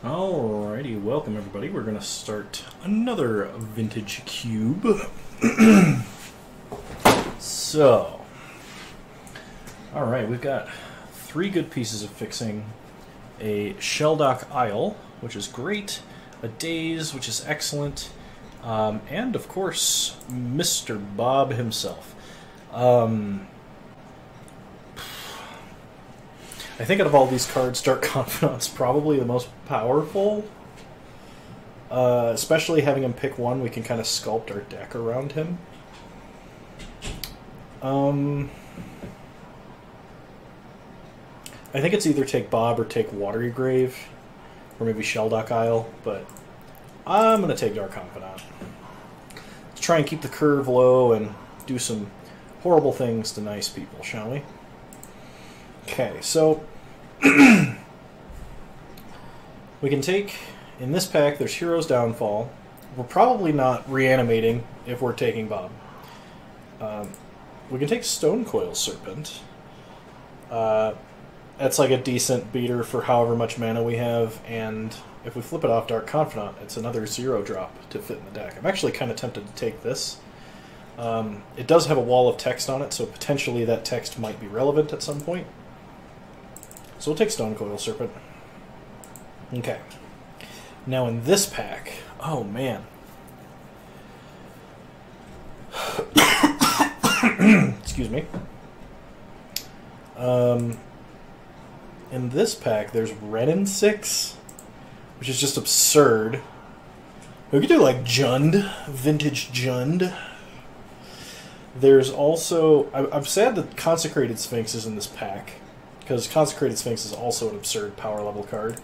Alrighty, welcome everybody. We're going to start another vintage cube. So, alright, we've got three good pieces of fixing. A shell dock aisle, which is great, a daze, which is excellent, and of course, Mr. Bob himself. I think out of all these cards, Dark Confidant's probably the most powerful. Especially having him pick one, we can kind of sculpt our deck around him. I think it's either take Bob or take Watery Grave, or maybe Shelldock Isle, but I'm going to take Dark Confidant. Let's try and keep the curve low and do some horrible things to nice people, shall we? Okay, so we can take, in this pack, there's Hero's Downfall. We're probably not reanimating if we're taking Bob. We can take Stonecoil Serpent. That's like a decent beater for however much mana we have, and if we flip it off Dark Confidant, it's another 0-drop to fit in the deck. I'm actually kind of tempted to take this. It does have a wall of text on it, so potentially that text might be relevant at some point. So we'll take Stonecoil Serpent. Okay. Now in this pack, oh man. Excuse me. In this pack, there's Ren and 6, which is just absurd. We could do like Jund, vintage Jund. There's also, I'm sad that Consecrated Sphinx is in this pack, because Consecrated Sphinx is also an absurd power level card.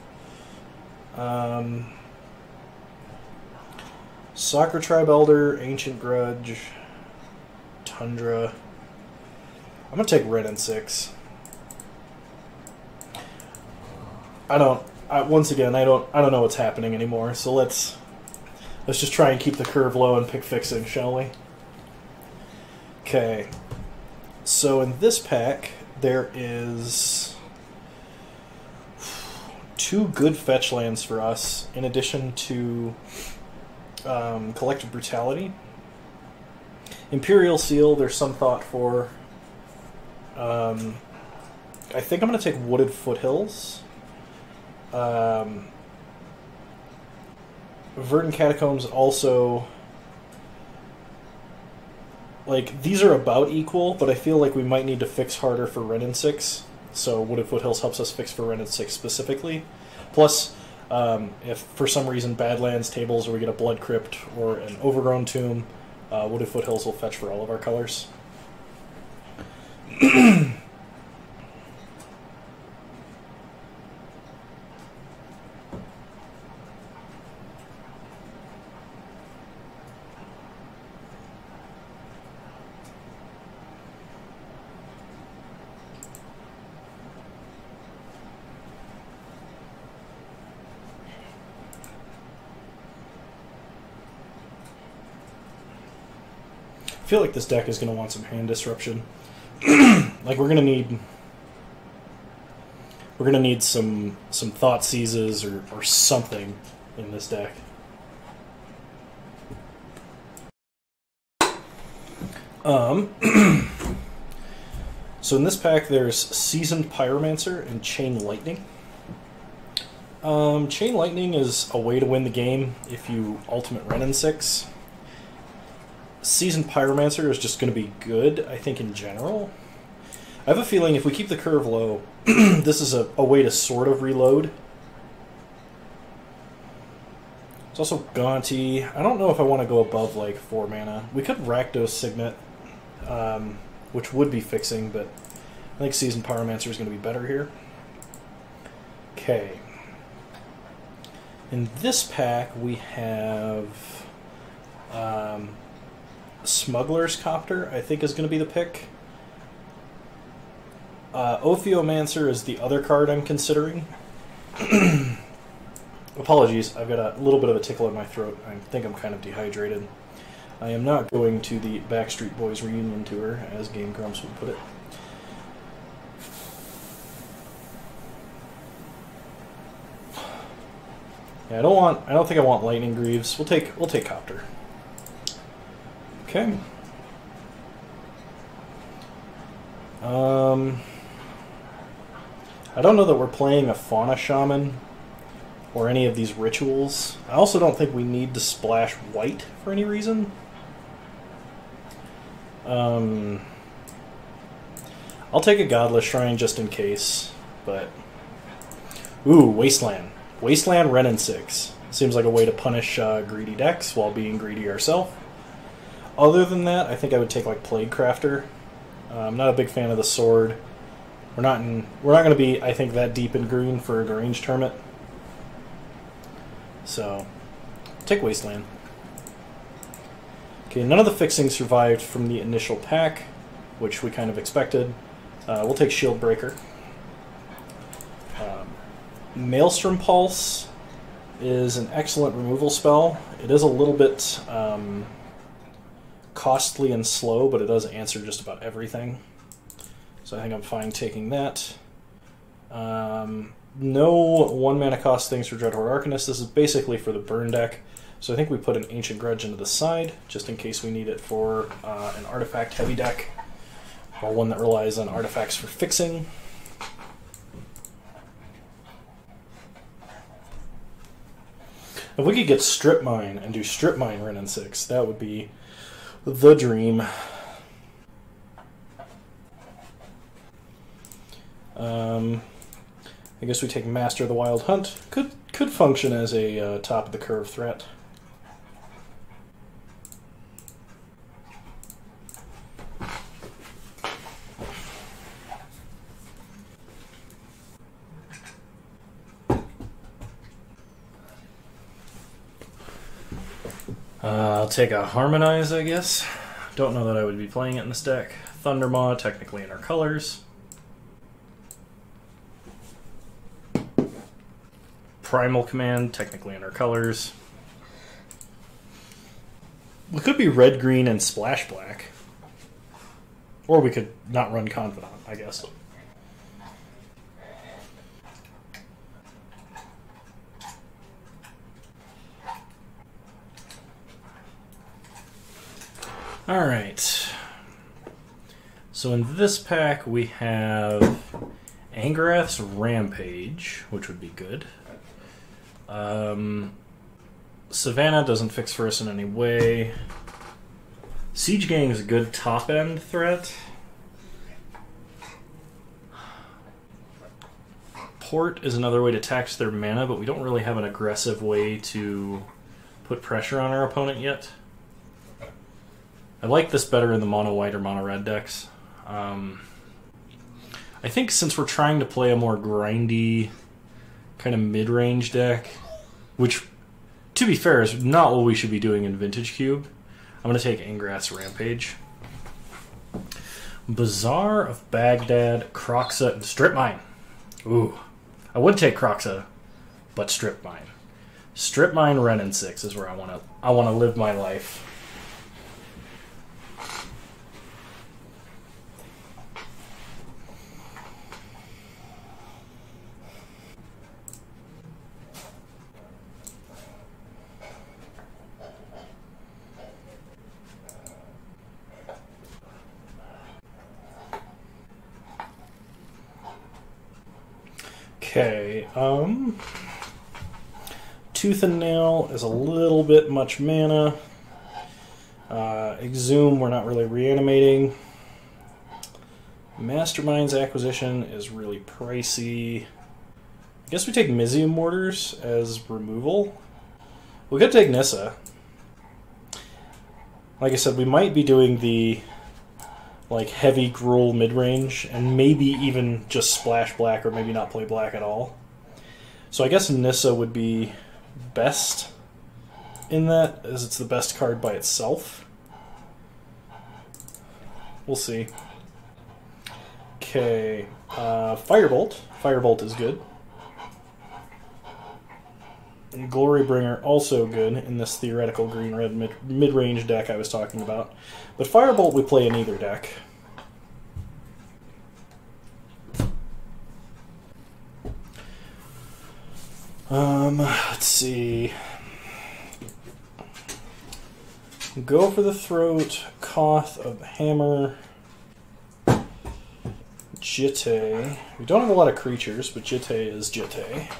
Soccer Tribe Elder, Ancient Grudge, Tundra. I'm gonna take Red and 6. Once again, I don't know what's happening anymore. So let's just try and keep the curve low and pick fixing, shall we? Okay. So in this pack, there is 2 good fetch lands for us, in addition to Collective Brutality. Imperial Seal, there's some thought for. I think I'm going to take Wooded Foothills. Verdant Catacombs also... Like, these are about equal, but I feel like we might need to fix harder for Ren and 6. So Wooded Foothills helps us fix for Ren and 6 specifically. Plus, if for some reason Badlands tables or we get a Blood Crypt or an Overgrown Tomb, Wooded Foothills will fetch for all of our colors. I feel like this deck is going to want some hand disruption. Like we're going to need some thought seizes or something in this deck. So in this pack there's Seasoned Pyromancer and Chain Lightning. Chain Lightning is a way to win the game if you ultimate Ren and 6. Seasoned Pyromancer is just going to be good, I think, in general. I have a feeling if we keep the curve low, this is a way to sort of reload. It's also Gaunty. I don't know if I want to go above, like, 4 mana. We could Rakdos Signet, which would be fixing, but I think Seasoned Pyromancer is going to be better here. Okay. In this pack, we have... Smuggler's Copter, I think, is going to be the pick. Ophiomancer is the other card I'm considering. Apologies, I've got a little bit of a tickle in my throat. I think I'm kind of dehydrated. I am not going to the Backstreet Boys reunion tour, as Game Grumps would put it. Yeah, I don't think I want lightning greaves. We'll take copter. Okay. I don't know that we're playing a fauna shaman or any of these rituals. I also don't think we need to splash white for any reason. I'll take a godless shrine just in case, but ooh, wasteland. Wasteland Ren and 6. Seems like a way to punish greedy decks while being greedy ourselves. Other than that, I think I would take like Plague Crafter. I'm not a big fan of the sword. We're not going to be, I think, that deep in green for a Deranged Hermit. So, take Wasteland. Okay, none of the fixings survived from the initial pack, which we kind of expected. We'll take Shield Breaker. Maelstrom Pulse is an excellent removal spell. It is a little bit costly and slow, but it does answer just about everything. So I think I'm fine taking that. No 1 mana cost things for Dreadhorde Arcanist. This is basically for the burn deck. So I think we put an Ancient Grudge into the side, just in case we need it for an artifact-heavy deck, or one that relies on artifacts for fixing. If we could get Strip Mine and do Strip Mine Ren and 6, that would be the dream. I guess we take Master of the Wild Hunt. Could function as a top of the curve threat. I'll take a Harmonize, I guess. Don't know that I would be playing it in this deck. Thundermaw, technically in our colors. Primal Command, technically in our colors. We could be red, green, and splash black. Or we could not run Confidant, I guess. Alright. So in this pack we have Angrath's Rampage, which would be good. Savannah doesn't fix for us in any way. Siege Gang is a good top-end threat. Port is another way to tax their mana, but we don't really have an aggressive way to put pressure on our opponent yet. I like this better in the mono-white or mono-red decks. I think since we're trying to play a more grindy, kind of mid-range deck, which, to be fair, is not what we should be doing in Vintage Cube, I'm going to take Angrath's Rampage. Bazaar of Baghdad, Kroxa, and Strip Mine. Ooh, I would take Kroxa, but Strip Mine. Strip Mine Ren and 6 is where I want to live my life. Okay, Tooth and Nail is a little bit much mana. Exhume, we're not really reanimating. Mastermind's Acquisition is really pricey. I guess we take Mizium Mortars as removal. We could take Nissa. Like I said, we might be doing the heavy Gruul mid-range, and maybe even just splash black, or maybe not play black at all. So I guess Nissa would be best in that, as it's the best card by itself. We'll see. Okay, Firebolt. Firebolt is good. And Glorybringer also good in this theoretical green-red mid-range deck I was talking about. But Firebolt we play in either deck. Let's see. Go for the throat, Koth of Hammer, Jitte. We don't have a lot of creatures, but Jitte is Jitte.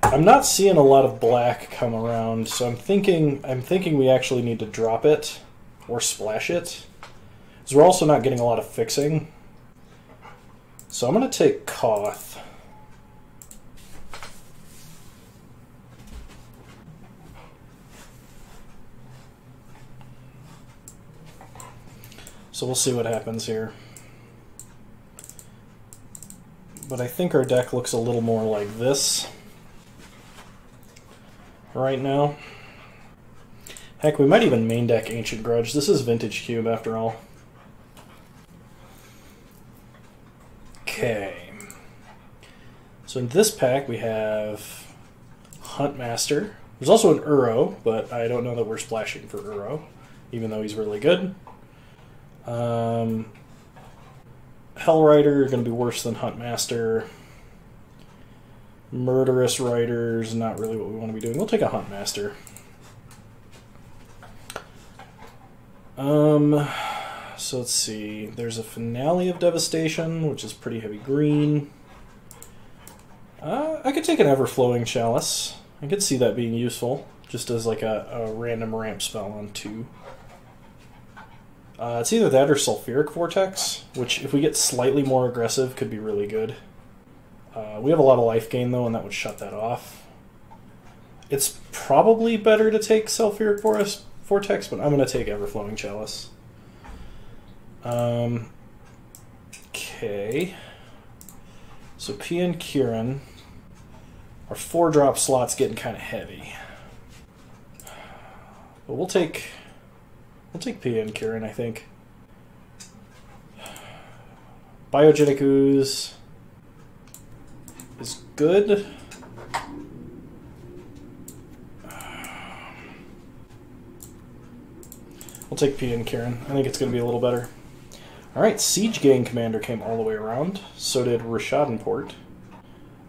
I'm not seeing a lot of black come around, so I'm thinking we actually need to drop it or splash it. Because we're also not getting a lot of fixing. So I'm going to take Koth. So we'll see what happens here. But I think our deck looks a little more like this right now. Heck, we might even main deck Ancient Grudge. This is Vintage Cube after all. Okay. So in this pack we have Huntmaster. There's also an Uro, but I don't know that we're splashing for Uro, even though he's really good. Hellrider, going to be worse than Huntmaster. Murderous Riders, not really what we want to be doing. We'll take a Huntmaster. So let's see. There's a Finale of Devastation, which is pretty heavy green. I could take an Everflowing Chalice. I could see that being useful, just as like a random ramp spell on 2. It's either that or Sulfuric Vortex, which if we get slightly more aggressive could be really good. We have a lot of life gain though, and that would shut that off. It's probably better to take Sulfuric Vortex, but I'm going to take Everflowing Chalice. Okay. So P and Kieran. Our 4-drop slot's getting kind of heavy. But we'll take P and Kieran, I think. Biogenic Ooze is good. We'll take P and Kieran. I think it's going to be a little better. Alright, Siege Gang Commander came all the way around. So did Rishadenport.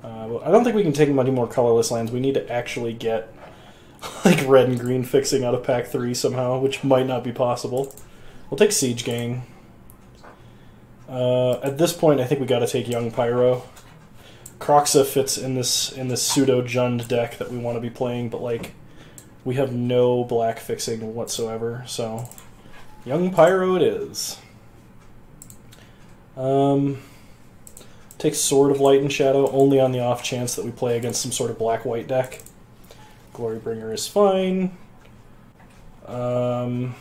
I don't think we can take many more colorless lands. We need to actually get like red and green fixing out of pack 3 somehow, which might not be possible. We'll take Siege Gang. At this point, I think we got to take Young Pyro. Kroxa fits in this pseudo Jund deck that we want to be playing, but like we have no black fixing whatsoever, so Young Pyro it is. Take Sword of Light and Shadow only on the off chance that we play against some sort of black-white deck. Glorybringer is fine. I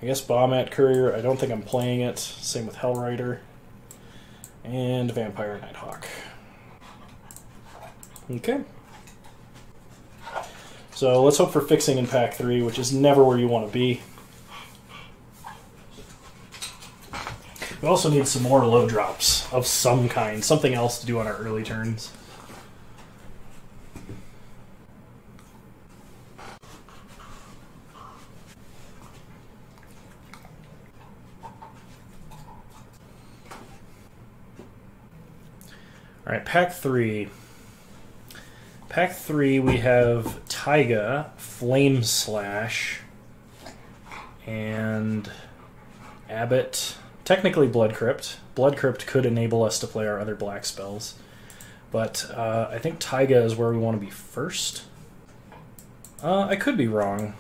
guess Bombat Courier, I don't think I'm playing it. Same with Hellrider. And Vampire Nighthawk. Okay. So let's hope for fixing in pack 3, which is never where you want to be. We also need some more low drops of some kind, something else to do on our early turns. Alright, pack 3. Pack 3 we have Taiga, Flame Slash, and Abbott. Technically Blood Crypt. Blood Crypt could enable us to play our other black spells. But I think Taiga is where we want to be first. I could be wrong.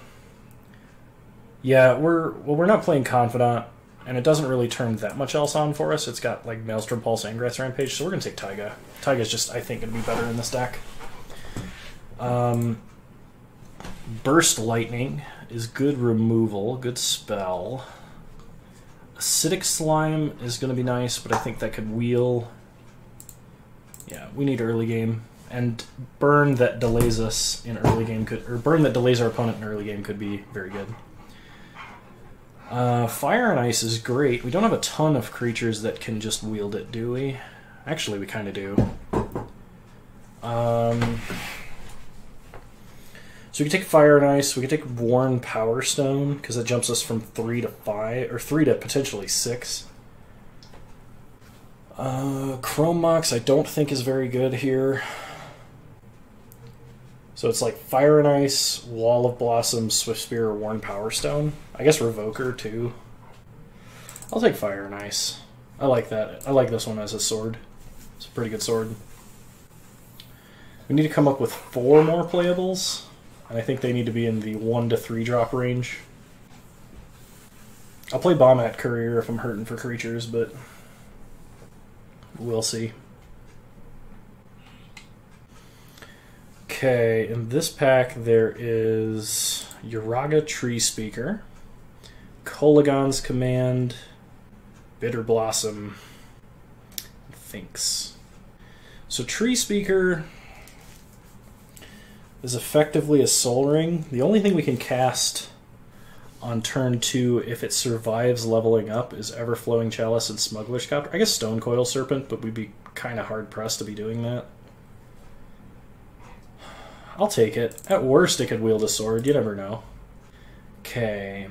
Yeah, we're not playing Confidant, and it doesn't really turn that much else on for us. It's got like Maelstrom Pulse and Grass Rampage, so we're going to take Taiga. Taiga's just, I think, going to be better in this deck. Burst Lightning is good removal, good spell. Acidic Slime is going to be nice, but I think that could wheel. Yeah, we need early game. And Burn that delays us in early game could, or Burn that delays our opponent in early game could be very good. Fire and Ice is great. We don't have a ton of creatures that can just wield it, do we? Actually, we kind of do. So we can take Fire and Ice, we can take Worn Power Stone, because that jumps us from 3 to 5, or 3 to potentially 6. Chrome Mox I don't think is very good here. So it's like Fire and Ice, Wall of Blossoms, Swift Spear, or Worn Power Stone. I guess Revoker too. I'll take Fire and Ice. I like that. I like this one as a sword. It's a pretty good sword. We need to come up with 4 more playables, and I think they need to be in the 1 to 3 drop range. I'll play Bombat Courier if I'm hurting for creatures, but we'll see. Okay, in this pack there is Uraga Tree Speaker, Kolagon's Command, Bitter Blossom, and Finks. So Tree Speaker is effectively a Soul Ring. The only thing we can cast on turn 2 if it survives leveling up is Everflowing Chalice and Smuggler's Copter. I guess Stonecoil Serpent, but we'd be kind of hard-pressed to be doing that. I'll take it. At worst, it could wield a sword. You never know. Okay.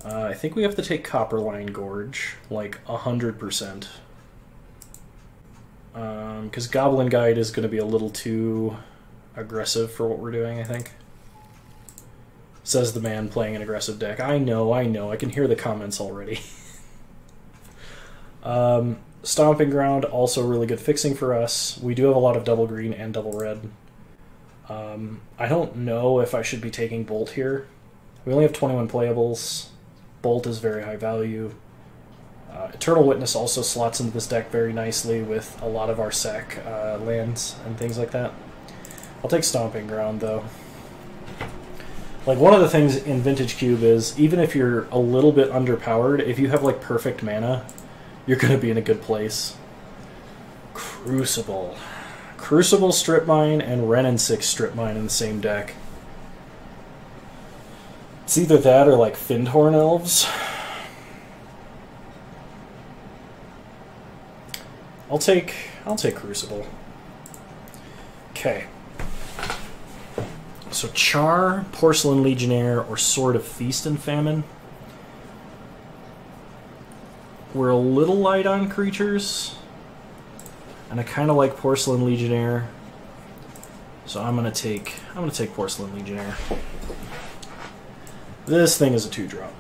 I think we have to take Copperline Gorge, like 100%. Because Goblin Guide is going to be a little too aggressive for what we're doing, I think. Says the man playing an aggressive deck. I know. I can hear the comments already. Stomping Ground, also really good fixing for us. We do have a lot of double green and double red. I don't know if I should be taking Bolt here. We only have 21 playables. Bolt is very high value. Eternal Witness also slots into this deck very nicely with a lot of our sack lands and things like that. I'll take Stomping Ground, though. Like, one of the things in Vintage Cube is, even if you're a little bit underpowered, if you have, like, perfect mana, you're going to be in a good place. Crucible. Crucible Strip Mine and Wrenn and 6 Strip Mine in the same deck. It's either that or, like, Fyndhorn Elves. I'll take Crucible. Okay. So Char, Porcelain Legionnaire, or Sword of Feast and Famine. We're a little light on creatures, and I kind of like Porcelain Legionnaire, so I'm gonna take Porcelain Legionnaire. This thing is a 2-drop,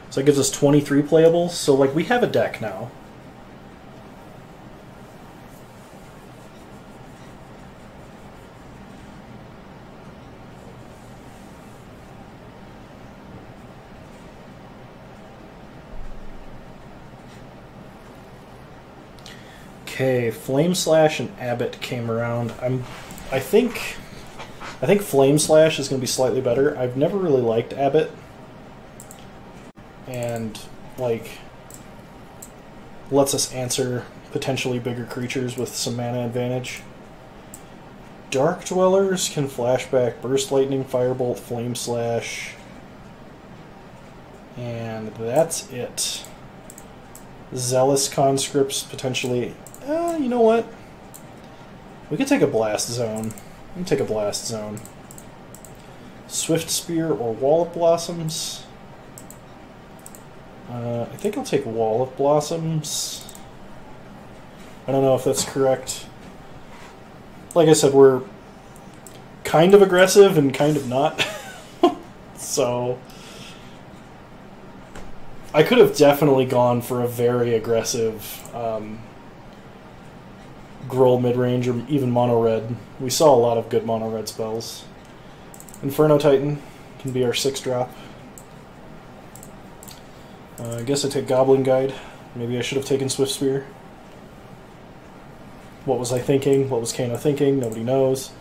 so it gives us 23 playables. So like we have a deck now. Okay, Flame Slash and Abbott came around. I think Flame Slash is going to be slightly better. I've never really liked Abbott, and like lets us answer potentially bigger creatures with some mana advantage. Dark Dwellers can flashback Burst Lightning, Firebolt, Flame Slash, and that's it. Zealous Conscripts potentially. You know what? We could take a Blast Zone. We can take a Blast Zone. Swift Spear or Wall of Blossoms. I think I'll take Wall of Blossoms. I don't know if that's correct. Like I said, we're kind of aggressive and kind of not. So I could have definitely gone for a very aggressive Gruul midrange or even mono red. We saw a lot of good mono red spells. Inferno Titan can be our 6-drop. I guess I take Goblin Guide. Maybe I should have taken Swift Spear. What was I thinking? What was Kano thinking? Nobody knows.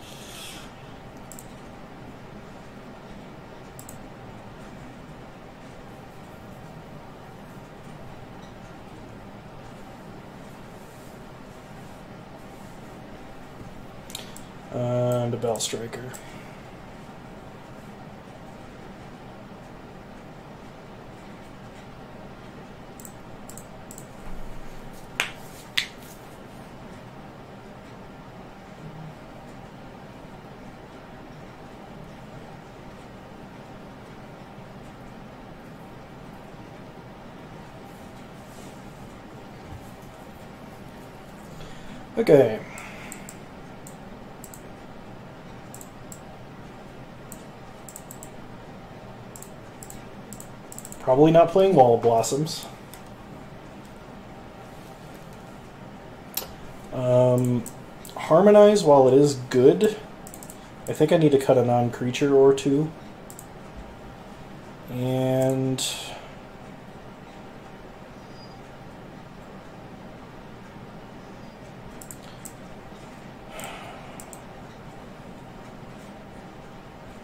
And a Bell Striker. Okay. Probably not playing Wall of Blossoms. Harmonize, while it is good, I think I need to cut a non-creature or two. And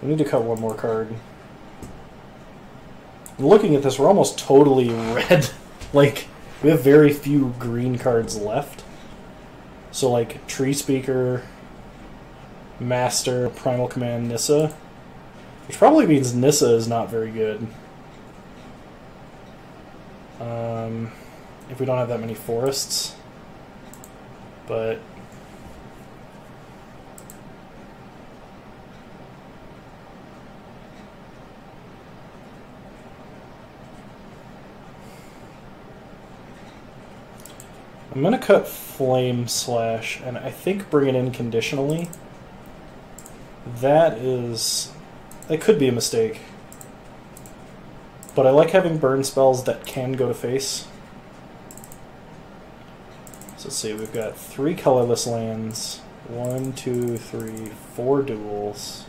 we need to cut one more card. Looking at this, we're almost totally red. Like, we have very few green cards left. So, like, Tree Speaker, Master, Primal Command, Nissa. Which probably means Nissa is not very good. If we don't have that many forests. But I'm going to cut Flame Slash, and I think bring it in conditionally. That could be a mistake. But I like having burn spells that can go to face. So let's see, we've got 3 colorless lands. 1, 2, 3, 4 duels.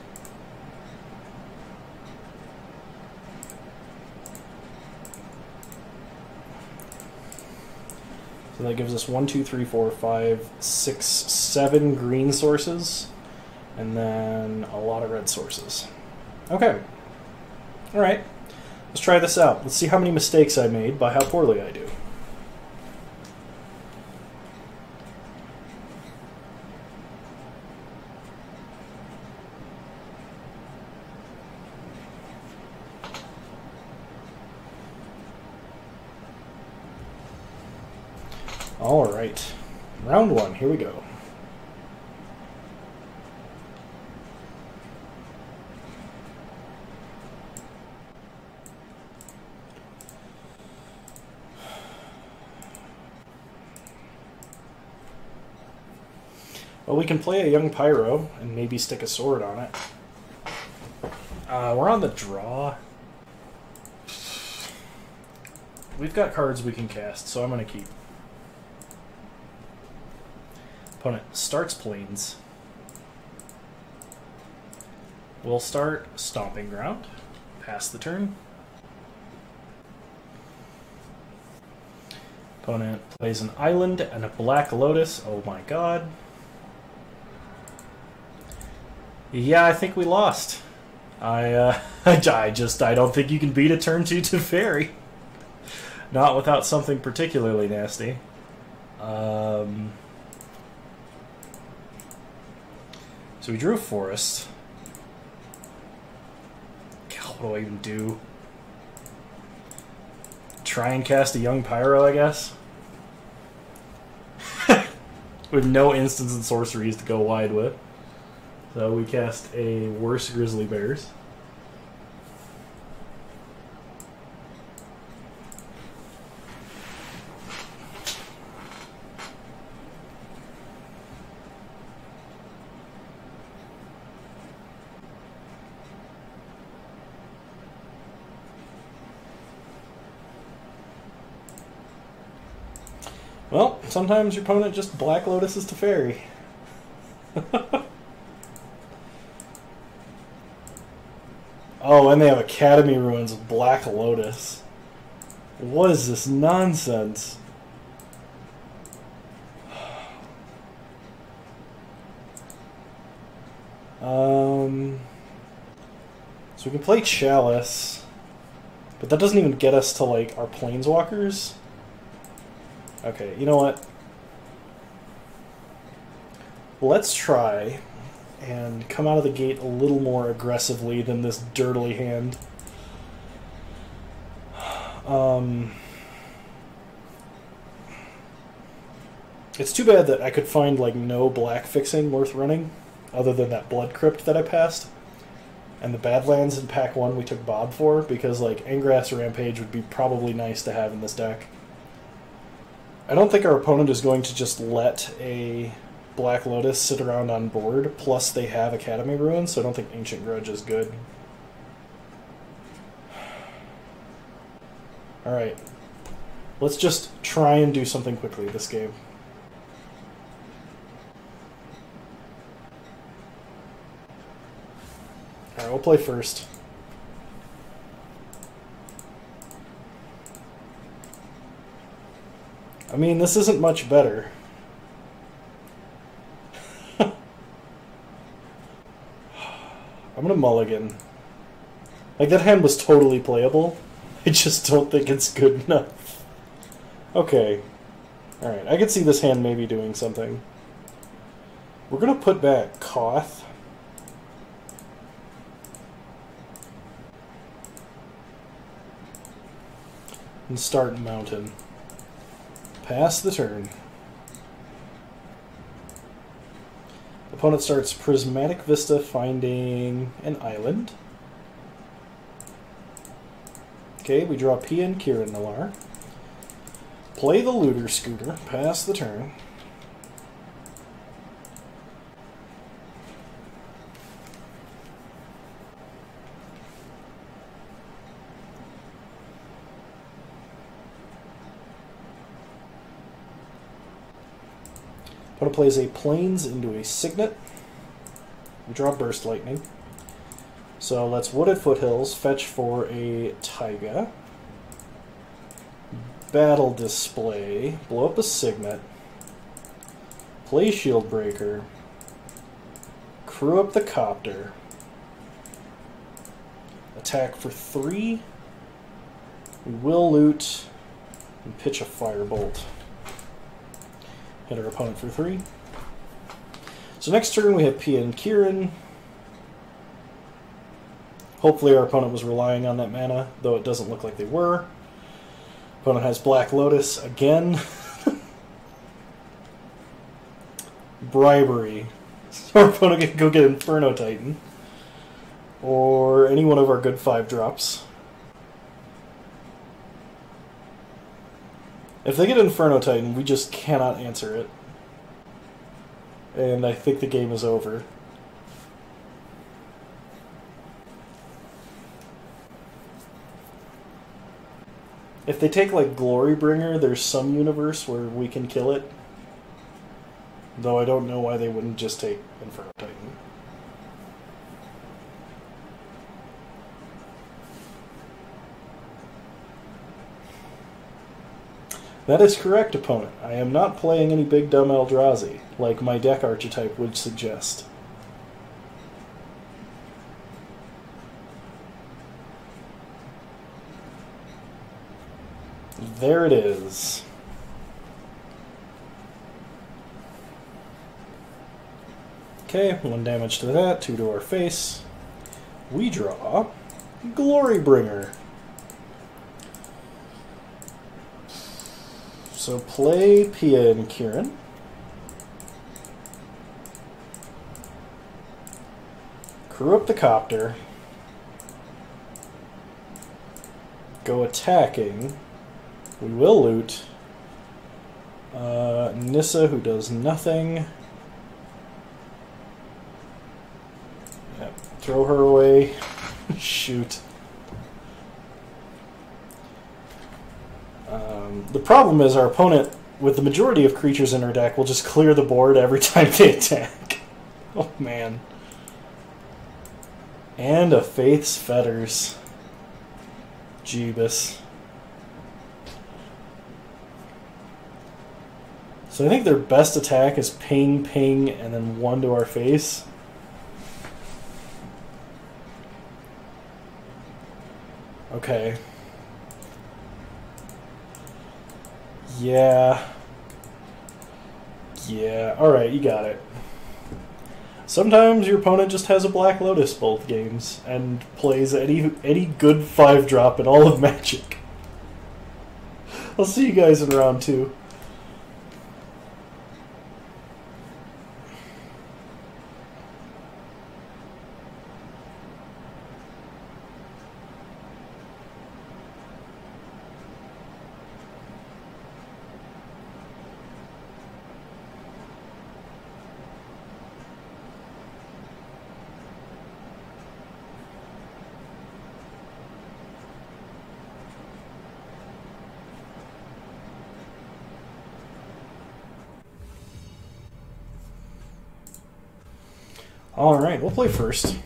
So that gives us 1, 2, 3, 4, 5, 6, 7 green sources, and then a lot of red sources. Okay. Alright. Let's try this out. Let's see how many mistakes I made by how poorly I do. Alright. Round 1, here we go. Well, we can play a Young Pyro and maybe stick a sword on it. We're on the draw. We've got cards we can cast, so I'm going to keep. Opponent starts Plains. We'll start Stomping Ground. Pass the turn. Opponent plays an island and a Black Lotus. Oh my god. Yeah, I think we lost. I don't think you can beat a turn 2 Teferi. Not without something particularly nasty. So we drew a forest. God, what do I even do? Try and cast a Young Pyro, I guess? With no instants and sorceries to go wide with. So we cast a worse Grizzly Bears. Well, sometimes your opponent just Black Lotuses Teferi. Oh, and they have Academy Ruins of Black Lotus. What is this nonsense? So we can play Chalice, but that doesn't even get us to, like, our Planeswalkers. Okay, you know what? Let's try and come out of the gate a little more aggressively than this dirtily hand. It's too bad that I could find, like, no black fixing worth running, other than that Blood Crypt that I passed. And the Badlands in pack 1 we took Bob for, because, like, Engrass Rampage would be probably nice to have in this deck. I don't think our opponent is going to just let a Black Lotus sit around on board, plus they have Academy Ruins, so I don't think Ancient Grudge is good. Alright. Let's just try and do something quickly this game. Alright, we'll play first. I mean, this isn't much better. I'm gonna mulligan. Like, that hand was totally playable. I just don't think it's good enough. Okay. Alright, I can see this hand maybe doing something. We're gonna put back Koth. And start Mountain. Pass the turn. Opponent starts Prismatic Vista, finding an island. Okay, we draw Pia and Kiran Nalar. Play the Looter Scooter, pass the turn. Opponent plays a Plains into a Signet. We draw Burst Lightning. So let's Wooded Foothills, fetch for a Taiga. Battle Display, blow up a Signet. Play Shield Breaker. Crew up the Copter. Attack for 3. We will loot and pitch a Firebolt. Hit our opponent for 3. So next turn we have Pia and Kiran. Hopefully our opponent was relying on that mana, though it doesn't look like they were. Opponent has Black Lotus again. Bribery. So our opponent can go get Inferno Titan. Or any one of our good 5-drops. If they get Inferno Titan, we just cannot answer it. And I think the game is over. If they take, like, Glorybringer, there's some universe where we can kill it. Though I don't know why they wouldn't just take Inferno Titan. That is correct, opponent. I am not playing any big dumb Eldrazi, like my deck archetype would suggest. There it is. Okay, 1 damage to that, 2 to our face. We draw Glorybringer. So play Pia and Kiran. Crew up the Copter. Go attacking. We will loot. Nissa, who does nothing. Yep. Throw her away. Shoot. The problem is our opponent, with the majority of creatures in her deck, will just clear the board every time they attack. Oh man. And a Faith's Fetters. Jeebus. So I think their best attack is ping, ping, and then 1 to our face. Okay. Yeah. Yeah. Alright, you got it. Sometimes your opponent just has a Black Lotus both games and plays any good 5-drop in all of Magic. I'll see you guys in round 2. Alright, we'll play first.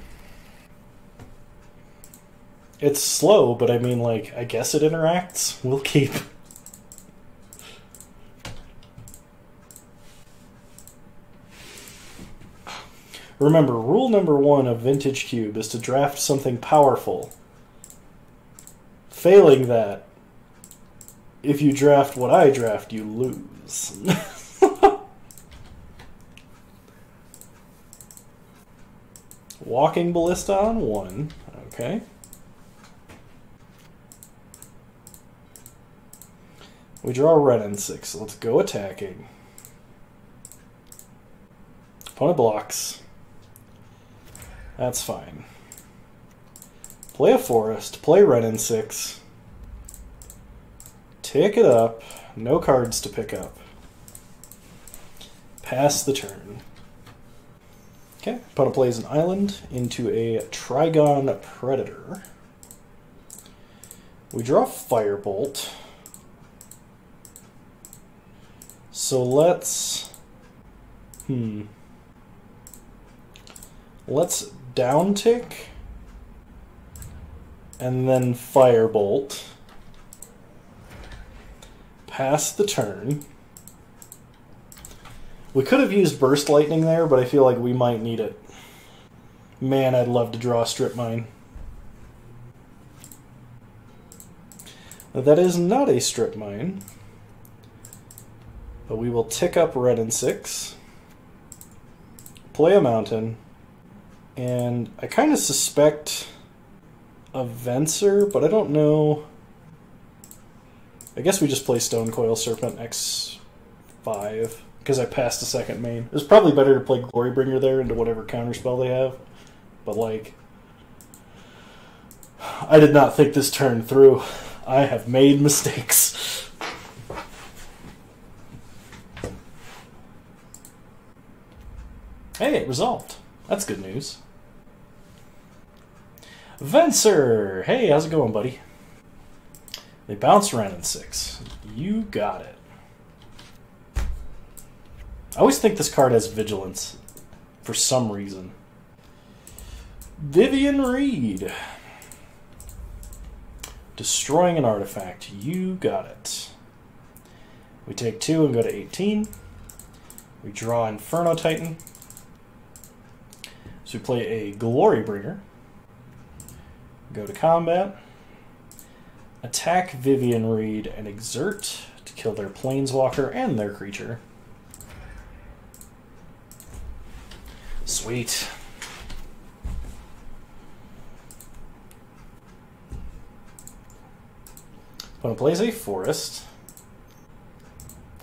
It's slow, but I mean, like, I guess it interacts. We'll keep. Remember, rule number 1 of Vintage Cube is to draft something powerful. Failing that, if you draft what I draft, you lose. Walking Ballista on 1. Okay. We draw red in 6, so let's go attacking. Opponent blocks. That's fine. Play a forest, play red in 6. Take it up. No cards to pick up. Pass the turn. Okay, opponent plays an island into a Trigon Predator. We draw Firebolt. So let's downtick and then Firebolt. Pass the turn. We could have used Burst Lightning there, but I feel like we might need it. Man, I'd love to draw a Strip Mine. That is not a Strip Mine. But we will tick up red in 6. Play a mountain. And I kind of suspect a Venser, but I don't know. I guess we just play Stone Coil Serpent X5. Because I passed the second main. It's probably better to play Glorybringer there into whatever counterspell they have. But, like, I did not think this turn through. I have made mistakes. Hey, it resolved. That's good news. Venser! Hey, how's it going, buddy? They bounce around in 6. You got it. I always think this card has Vigilance, for some reason. Vivian Reed. Destroying an artifact. You got it. We take 2 and go to 18. We draw Inferno Titan. So we play a Glorybringer. Go to combat. Attack Vivian Reed and exert to kill their Planeswalker and their creature. Sweet. Opponent plays a forest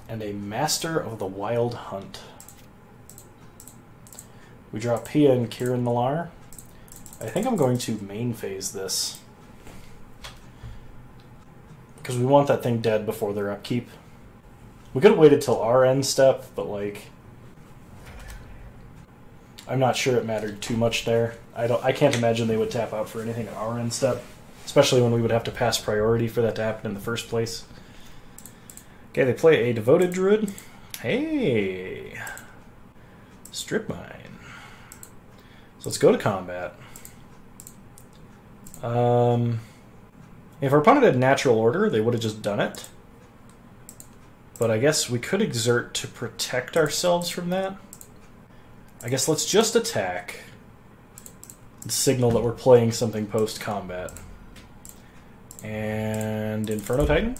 and a Master of the Wild Hunt. We draw Pia and Kiran Nalaar. I think I'm going to main phase this because we want that thing dead before their upkeep. We could have waited till our end step, but like, I'm not sure it mattered too much there. I can't imagine they would tap out for anything at our end step, especially when we would have to pass priority for that to happen in the first place. Okay, they play a Devoted Druid. Hey! Strip Mine. So let's go to combat. If our opponent had Natural Order, they would have just done it. But I guess we could exert to protect ourselves from that. I guess let's just attack and signal that we're playing something post-combat. And Inferno Titan?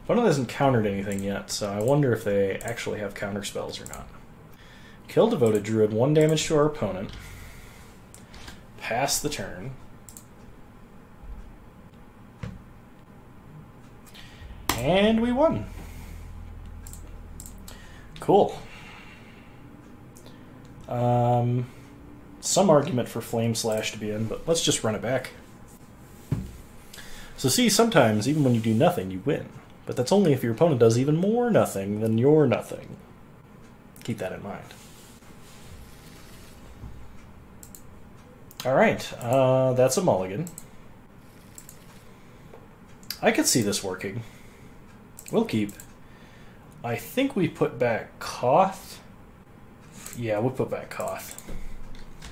Opponent hasn't countered anything yet, so I wonder if they actually have counter spells or not. Kill Devoted Druid, 1 damage to our opponent. Pass the turn. And we won. Cool. Some argument for Flame Slash to be in, but let's just run it back. So see, sometimes even when you do nothing, you win. But that's only if your opponent does even more nothing than your nothing. Keep that in mind. Alright, that's a mulligan. I could see this working. We'll keep. I think we put back Koth. Yeah, we'll put back Koth.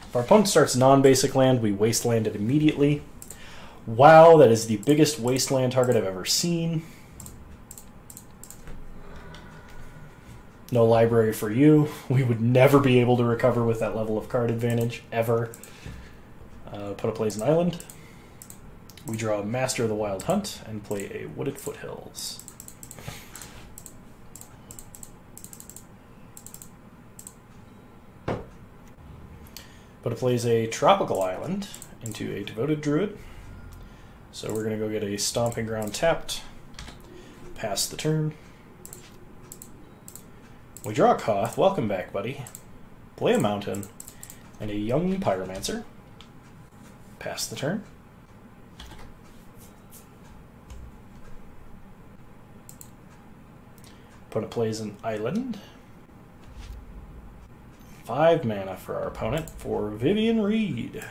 If our opponent starts non-basic land, we wasteland it immediately. Wow, that is the biggest wasteland target I've ever seen. No library for you. We would never be able to recover with that level of card advantage, ever. Put a plays an island. We draw Master of the Wild Hunt and play a Wooded Foothills. Put a plays a Tropical Island into a Devoted Druid. So we're going to go get a Stomping Ground tapped. Pass the turn. We draw a Koth. Welcome back, buddy. Play a Mountain and a Young Pyromancer. Pass the turn. Opponent plays an island. 5 mana for our opponent for Vivian Reed.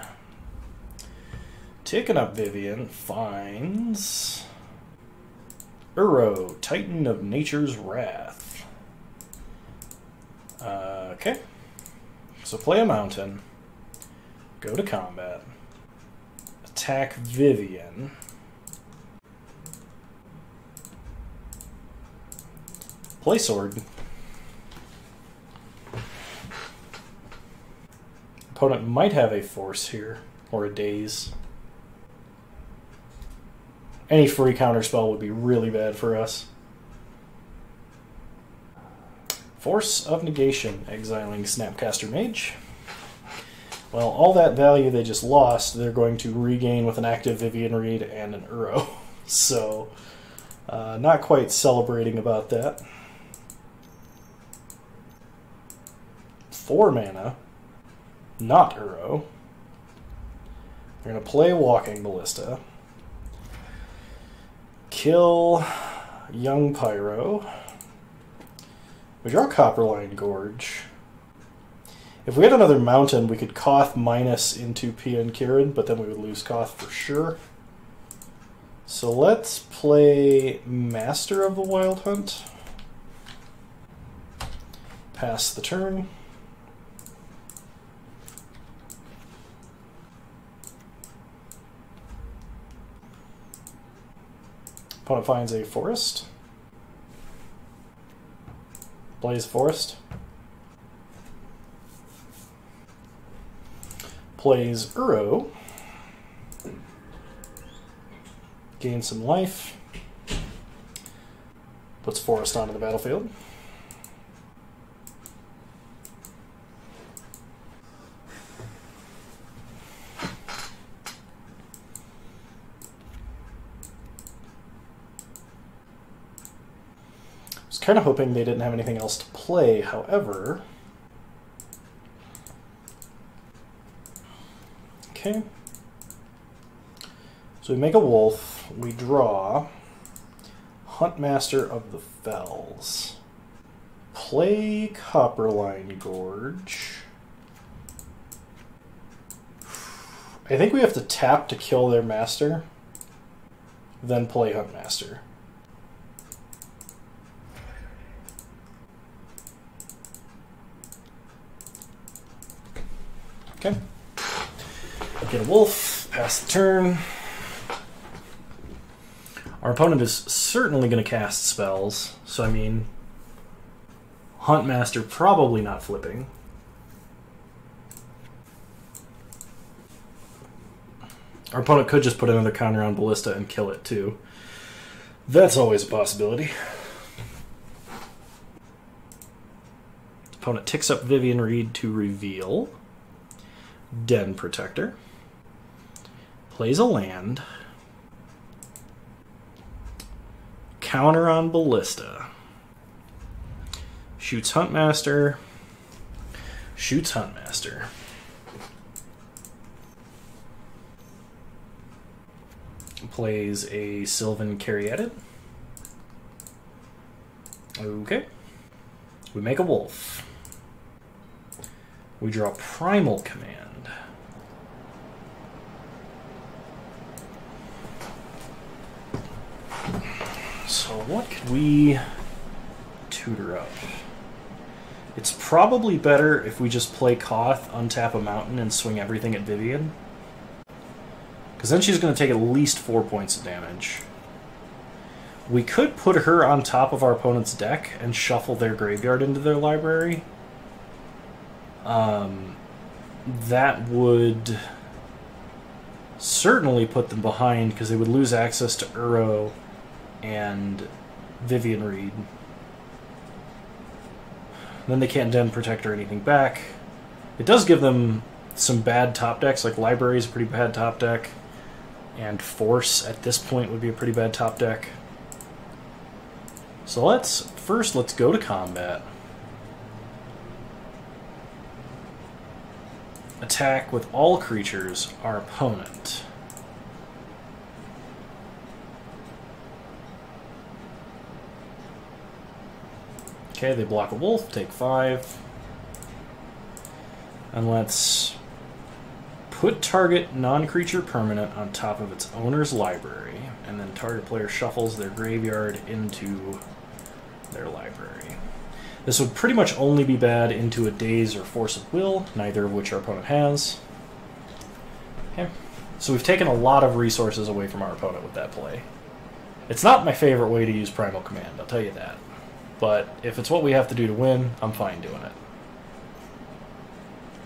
Taking up Vivian finds Uro, Titan of Nature's Wrath. Okay. So play a mountain. Go to combat. Attack Vivian. Play sword. Opponent might have a force here, or a daze. Any free counterspell would be really bad for us. Force of Negation, exiling Snapcaster Mage. Well, all that value they just lost, they're going to regain with an active Vivian Reed and an Uro. So, not quite celebrating about that. 4 mana, not Uro. They're going to play Walking Ballista. Kill Young Pyro. We draw Copperline Gorge. If we had another mountain, we could Koth minus into Pia and Kirin, but then we would lose Koth for sure. So let's play Master of the Wild Hunt. Pass the turn. Opponent finds a forest. Plays forest. Plays Uro. Gains some life. Puts forest onto the battlefield. Kind of hoping they didn't have anything else to play, however. Okay. So we make a wolf, we draw Huntmaster of the Fells. Play Copperline Gorge. I think we have to tap to kill their master, then play Huntmaster. Okay. Get a wolf, pass the turn. Our opponent is certainly going to cast spells, so I mean, Huntmaster probably not flipping. Our opponent could just put another counter on Ballista and kill it too. That's always a possibility. Opponent ticks up Vivian Reed to reveal. Den Protector. Plays a land. Counter on Ballista. Shoots Huntmaster. Shoots Huntmaster. Plays a Sylvan Caryatid. Okay. We make a wolf. We draw Primal Command. So what could we do tutor up. It's probably better if we just play Koth, untap a mountain, and swing everything at Vivian. Because then she's going to take at least 4 points of damage. We could put her on top of our opponent's deck and shuffle their graveyard into their library. That would certainly put them behind because they would lose access to Uro and Vivian Reed. Then they can't Den Protect or anything back. It does give them some bad top decks, like Library is a pretty bad top deck, and Force at this point would be a pretty bad top deck. So let's go to combat. Attack with all creatures, our opponent. Okay, they block a wolf, take 5. And let's put target non-creature permanent on top of its owner's library, and then target player shuffles their graveyard into their library. This would pretty much only be bad into a Daze or Force of Will, neither of which our opponent has. Okay. So we've taken a lot of resources away from our opponent with that play. It's not my favorite way to use Primal Command, I'll tell you that. But if it's what we have to do to win, I'm fine doing it.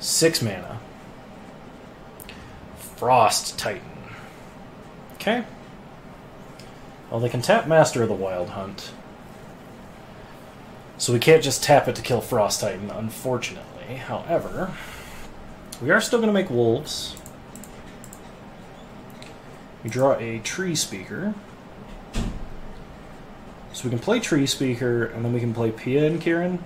6 mana. Frost Titan. Okay. Well, they can tap Master of the Wild Hunt. So we can't just tap it to kill Frost Titan, unfortunately. However, we are still going to make wolves. We draw a Tree Speaker. So we can play Tree Speaker, and then we can play Pia and Kirin.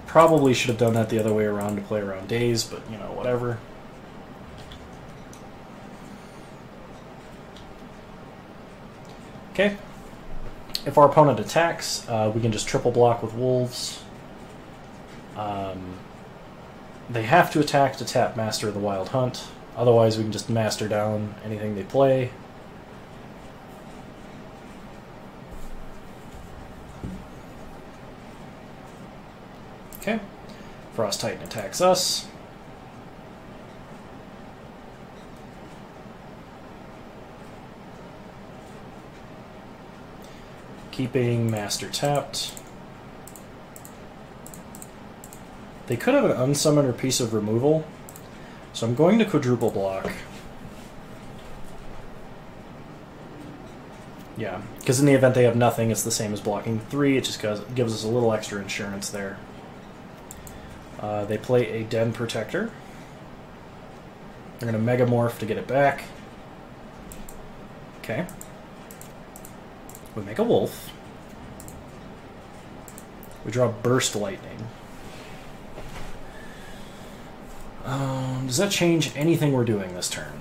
Probably should have done that the other way around to play around Daze, but, you know, whatever. Okay. If our opponent attacks, we can just triple block with wolves. They have to attack to tap Master of the Wild Hunt. Otherwise, we can just master down anything they play. Okay. Frost Titan attacks us. Keeping Master tapped. They could have an unsummon or piece of removal. So I'm going to quadruple block. Yeah, because in the event they have nothing, it's the same as blocking 3. It just gives us a little extra insurance there. They play a Den Protector. They're going to Megamorph to get it back. Okay. We make a wolf. We draw Burst Lightning. Does that change anything we're doing this turn?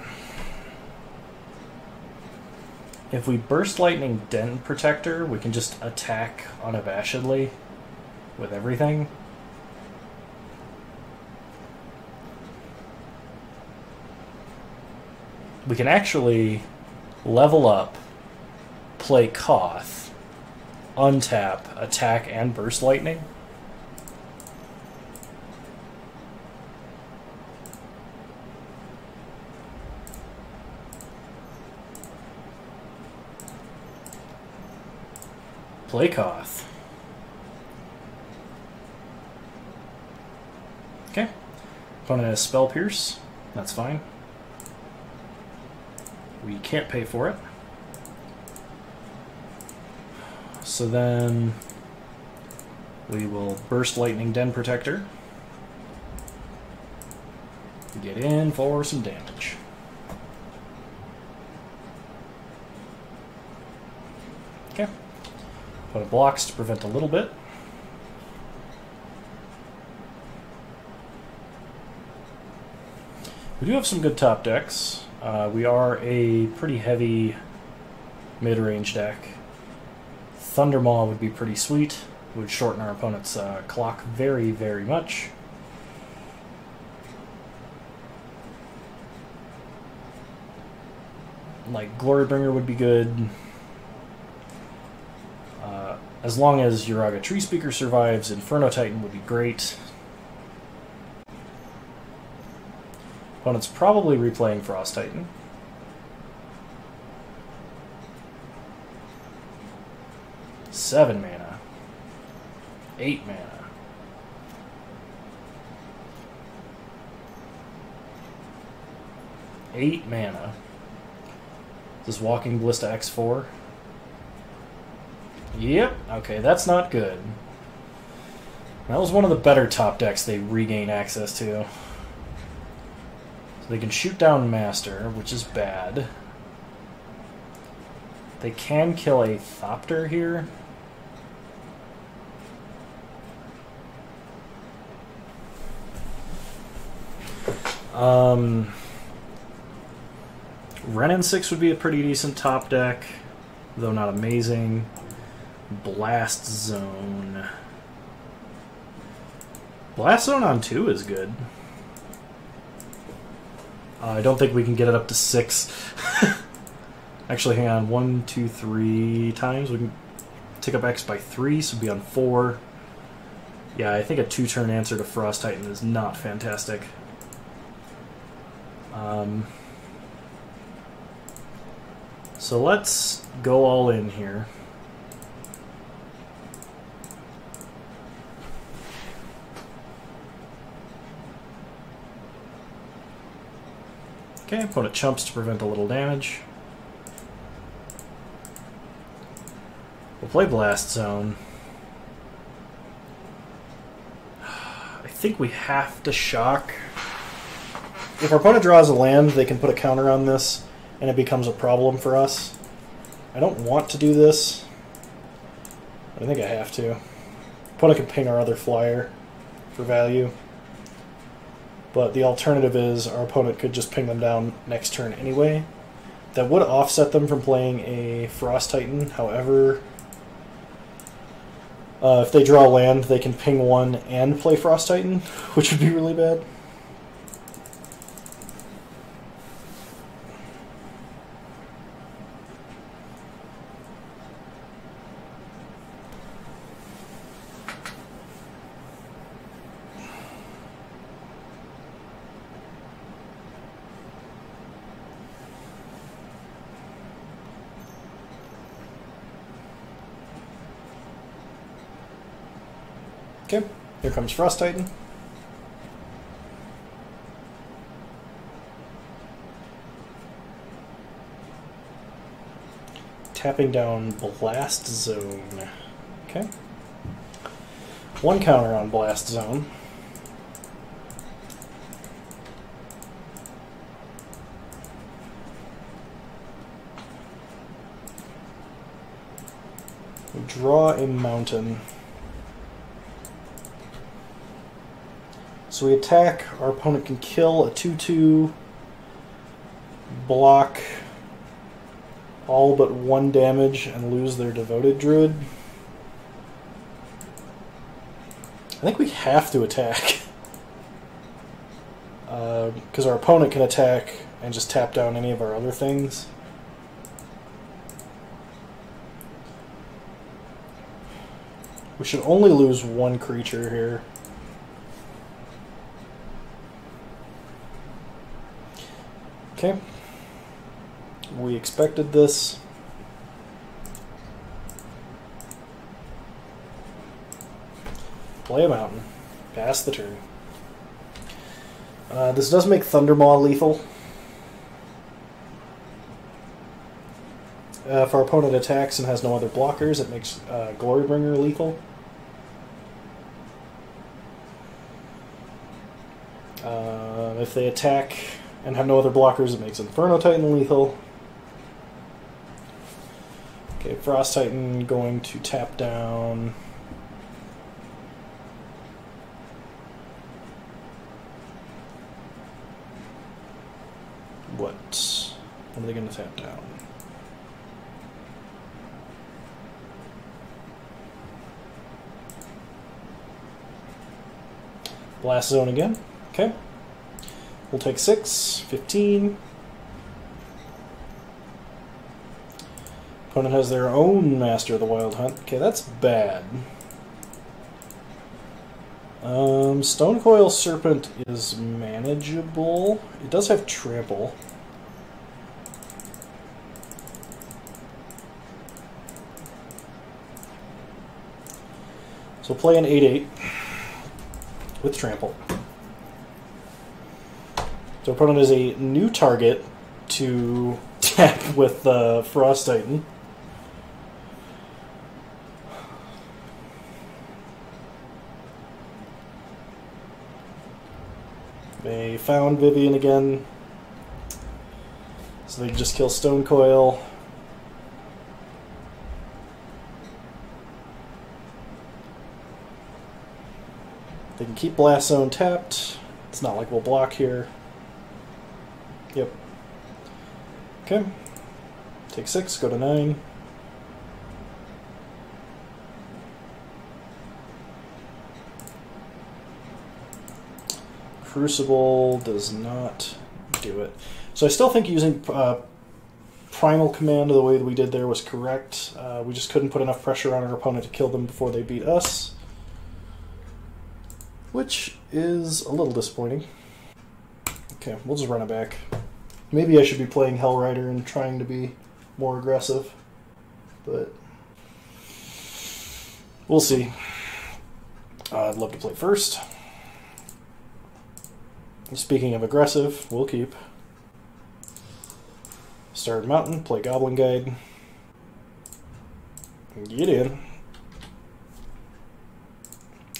If we Burst Lightning Den Protector, we can just attack unabashedly with everything. We can actually level up, play Koth, untap, attack, and Burst Lightning. Play Koth. Okay. Opponent has Spell Pierce. That's fine. We can't pay for it. So then we will Burst Lightning Den Protector. Get in for some damage. Okay. Put a blocks to prevent a little bit. We do have some good top decks. We are a pretty heavy mid-range deck. Thundermaw would be pretty sweet. It would shorten our opponent's clock very, very much. Like Glorybringer would be good. As long as Uraga Tree Speaker survives, Inferno Titan would be great. Opponent's probably replaying Frost Titan. Seven mana. 8 mana. Eight mana. Does Walking Ballista X4? Yep. Okay, that's not good. That was one of the better top decks they regain access to. So they can shoot down Master, which is bad. They can kill a Thopter here. Renin 6 would be a pretty decent top deck, though not amazing. Blast Zone. Blast Zone on 2 is good. I don't think we can get it up to 6. Actually, hang on. 1, 2, 3 times. We can take up X by 3, so be on 4. Yeah, I think a 2-turn answer to Frost Titan is not fantastic. So let's go all in here. Okay, opponent chumps to prevent a little damage. We'll play Blast Zone. I think we have to shock. If our opponent draws a land, they can put a counter on this, and it becomes a problem for us. I don't want to do this, but I think I have to. Opponent can ping our other flyer for value. But the alternative is our opponent could just ping them down next turn anyway. That would offset them from playing a Frost Titan. However, if they draw land, they can ping one and play Frost Titan, which would be really bad. Okay, here comes Frost Titan. Tapping down Blast Zone. Okay. One counter on Blast Zone. We draw a mountain. So we attack, our opponent can kill a 2/2, block all but 1 damage, and lose their Devoted Druid. I think we have to attack. Because our opponent can attack and just tap down any of our other things. We should only lose 1 creature here. Okay, we expected this. Play a mountain. Pass the turn. This does make Thundermaw lethal. If our opponent attacks and has no other blockers, it makes Glorybringer lethal. If they attack and have no other blockers, it makes Inferno Titan lethal. Okay, Frost Titan going to tap down. What are they going to tap down? Blast Zone again. Okay. We'll take 6, 15. Opponent has their own Master of the Wild Hunt. Okay, that's bad. Stonecoil Serpent is manageable. It does have trample. So play an 8/8 with trample. So opponent has a new target to tap with Frost Titan. They found Vivian again, so they just kill Stonecoil. They can keep Blast Zone tapped. It's not like we'll block here. Yep. Okay. Take 6, go to 9. Crucible does not do it. So I still think using Primal Command the way that we did there was correct. We just couldn't put enough pressure on our opponent to kill them before they beat us, which is a little disappointing. Okay, we'll just run it back. Maybe I should be playing Hellrider and trying to be more aggressive, but we'll see. I'd love to play first. Speaking of aggressive, we'll keep. Start Mountain, play Goblin Guide. Get in.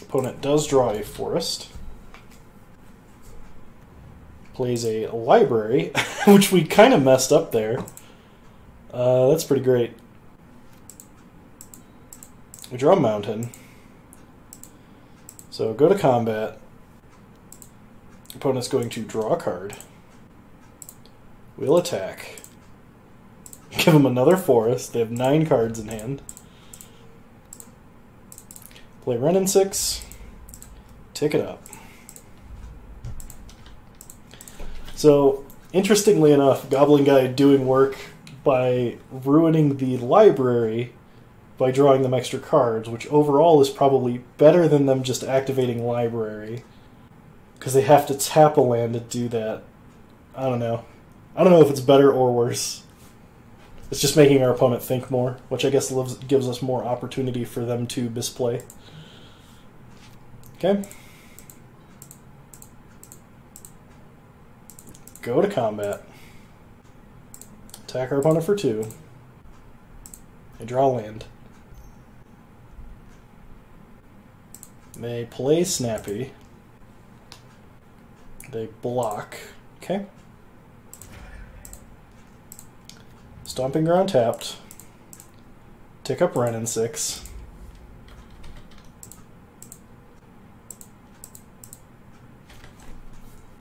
Opponent does draw a forest. Plays a library, which we kind of messed up there. That's pretty great. We draw a mountain. So go to combat. Opponent's going to draw a card. We'll attack. Give them another forest. They have 9 cards in hand. Play Renin 6. Tick it up. So, interestingly enough, Goblin Guide doing work by ruining the library by drawing them extra cards, which overall is probably better than them just activating library, because they have to tap a land to do that. I don't know. I don't know if it's better or worse. It's just making our opponent think more, which I guess gives us more opportunity for them to misplay. Okay. Go to combat. Attack our opponent for 2. They draw land. They play Snappy. They block. Okay. Stomping Ground tapped. Tick up Renin 6.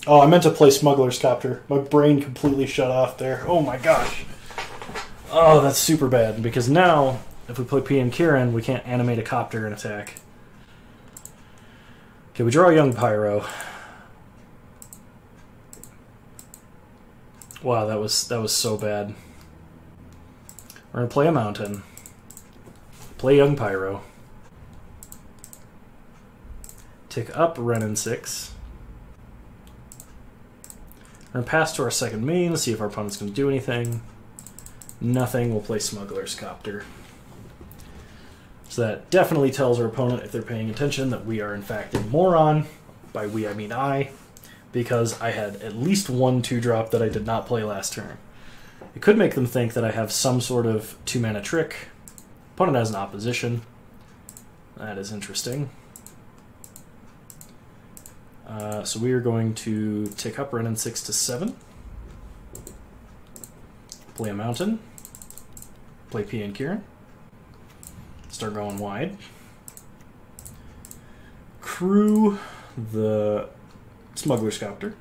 Oh, I meant to play Smuggler's Copter. My brain completely shut off there. Oh my gosh. Oh, that's super bad, because now, if we play P and Kieran, we can't animate a copter and attack. Okay, we draw a Young Pyro. Wow, that was so bad. We're gonna play a mountain. Play Young Pyro. Tick up Renin 6. We're going to pass to our second main, see if our opponent's going to do anything. Nothing. We'll play Smuggler's Copter. So that definitely tells our opponent, if they're paying attention, that we are in fact a moron. By we, I mean I. Because I had at least one 2-drop that I did not play last turn. It could make them think that I have some sort of 2-mana trick. Opponent has an opposition. That is interesting. So we are going to tick up Renin 6 to 7. Play a mountain. Play P and Kieran. Start going wide. Crew the Smuggler's Copter.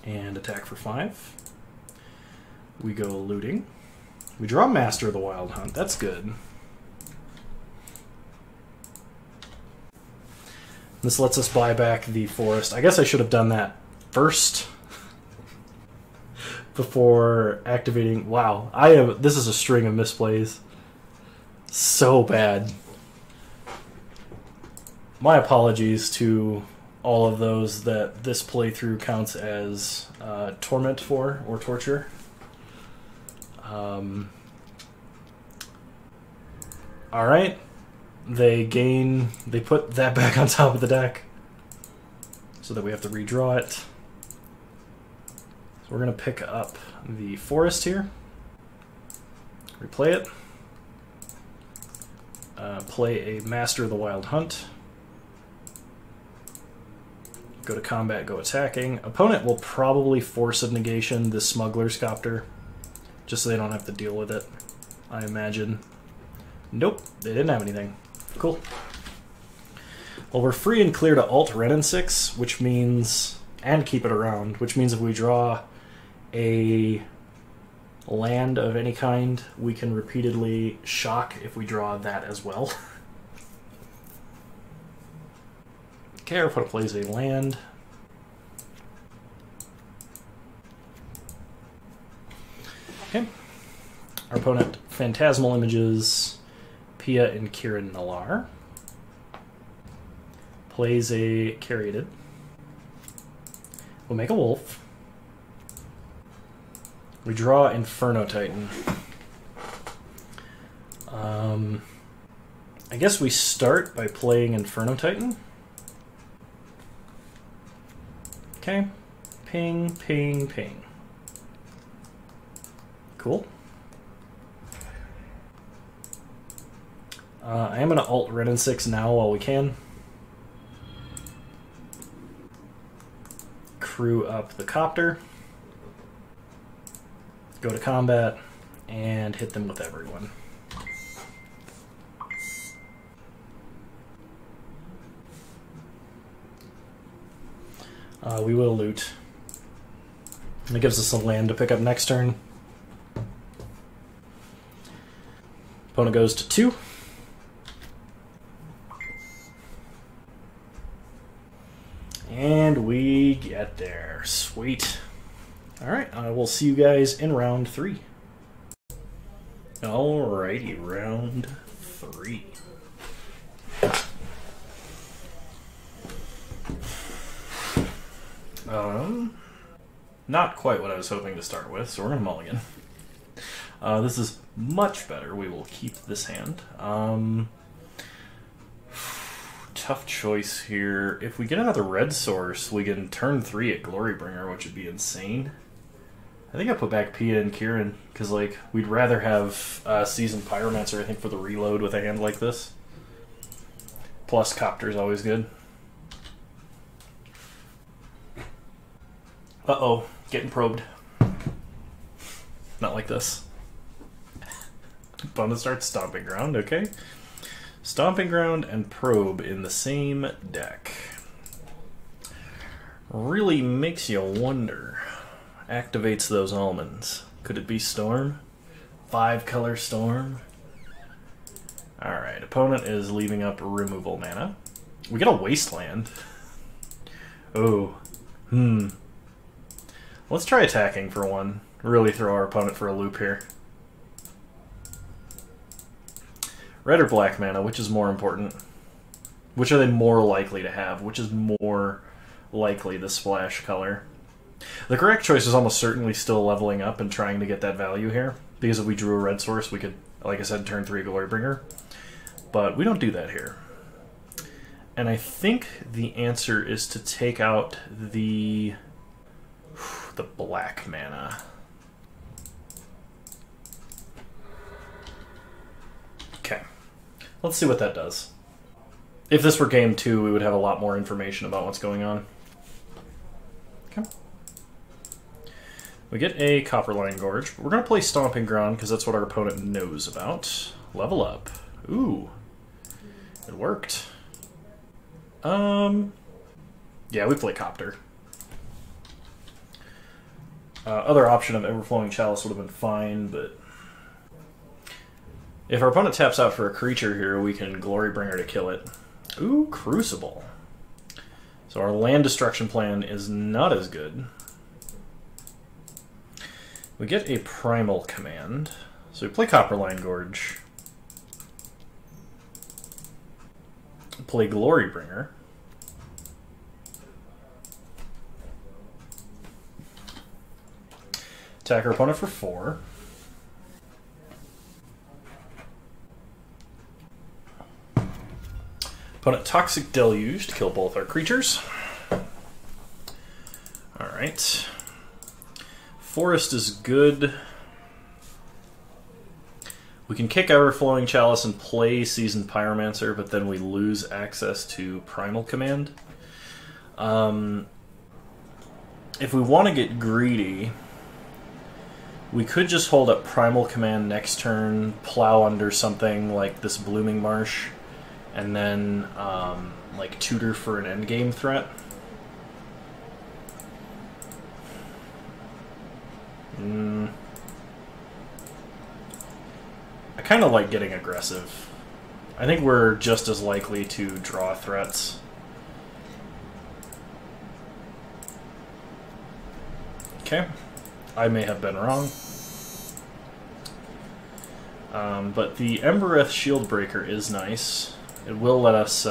And attack for 5. We go looting. We draw Master of the Wild Hunt. That's good. This lets us buy back the forest. I guess I should have done that first. before activating. Wow, this is a string of misplays. So bad. My apologies to all of those that this playthrough counts as torment for or torture. Alright. They put that back on top of the deck so that we have to redraw it. So we're going to pick up the forest here, replay it, play a Master of the Wild Hunt, go to combat, go attacking. Opponent will probably force of negation this Smuggler's Copter, just so they don't have to deal with it, I imagine. Nope, they didn't have anything. Cool. Well, we're free and clear to alt Ren and 6, which means, and keep it around, which means if we draw a land of any kind, we can repeatedly shock if we draw that as well. Okay, our opponent plays a land. Okay. Our opponent, Phantasmal Images, Pia and Kiran Nalar. Plays a Caryatid. We'll make a wolf. We draw Inferno Titan. I guess we start by playing Inferno Titan. Okay. Ping, ping, ping. Cool. I am going to alt Ren and 6 now while we can. Crew up the Copter. Go to combat and hit them with everyone. We will loot. And it gives us a land to pick up next turn. Opponent goes to 2. And we get there. Sweet. Alright, I will see you guys in round 3. Alrighty, round 3. Not quite what I was hoping to start with, so we're going to mulligan. This is much better. We will keep this hand. Tough choice here. If we get another red source, we can turn 3 at Glorybringer, which would be insane. I think I put back Pia and Kiran, because like we'd rather have Seasoned Pyromancer, I think, for the reload with a hand like this. Plus Copter's always good. Uh-oh, getting probed. Not like this. Fun to start Stomping Ground, okay. Stomping Ground and Probe in the same deck. Really makes you wonder. Activates those almonds. Could it be Storm? 5-color Storm? Alright, opponent is leaving up removal mana. We get a Wasteland. Oh. Let's try attacking for one. Really throw our opponent for a loop here. Red or black mana, which is more important? Which are they more likely to have? Which is more likely the splash color? The correct choice is almost certainly still leveling up and trying to get that value here. Because if we drew a red source, we could, like I said, turn 3 Glorybringer. But we don't do that here. And I think the answer is to take out the black mana. Okay. Let's see what that does. If this were game 2, we would have a lot more information about what's going on. Okay. We get a Copperline Gorge. We're going to play Stomping Ground because that's what our opponent knows about. Level up. Ooh. It worked. Yeah, we play Copter. Other option of Everflowing Chalice would have been fine, but if our opponent taps out for a creature here, we can Glorybringer to kill it. Ooh, Crucible. So our land destruction plan is not as good. We get a primal command. So we play Copperline Gorge. Play Glorybringer. Attack our opponent for 4. Opponent Toxic Deluge to kill both our creatures. Alright. Forest is good. We can kick Everflowing Chalice and play Seasoned Pyromancer, but then we lose access to Primal Command. If we want to get greedy, we could just hold up Primal Command next turn, plow under something like this Blooming Marsh, and then like tutor for an endgame threat. I kind of like getting aggressive. I think we're just as likely to draw threats. Okay. I may have been wrong. But the Embereth Shieldbreaker is nice. It will let us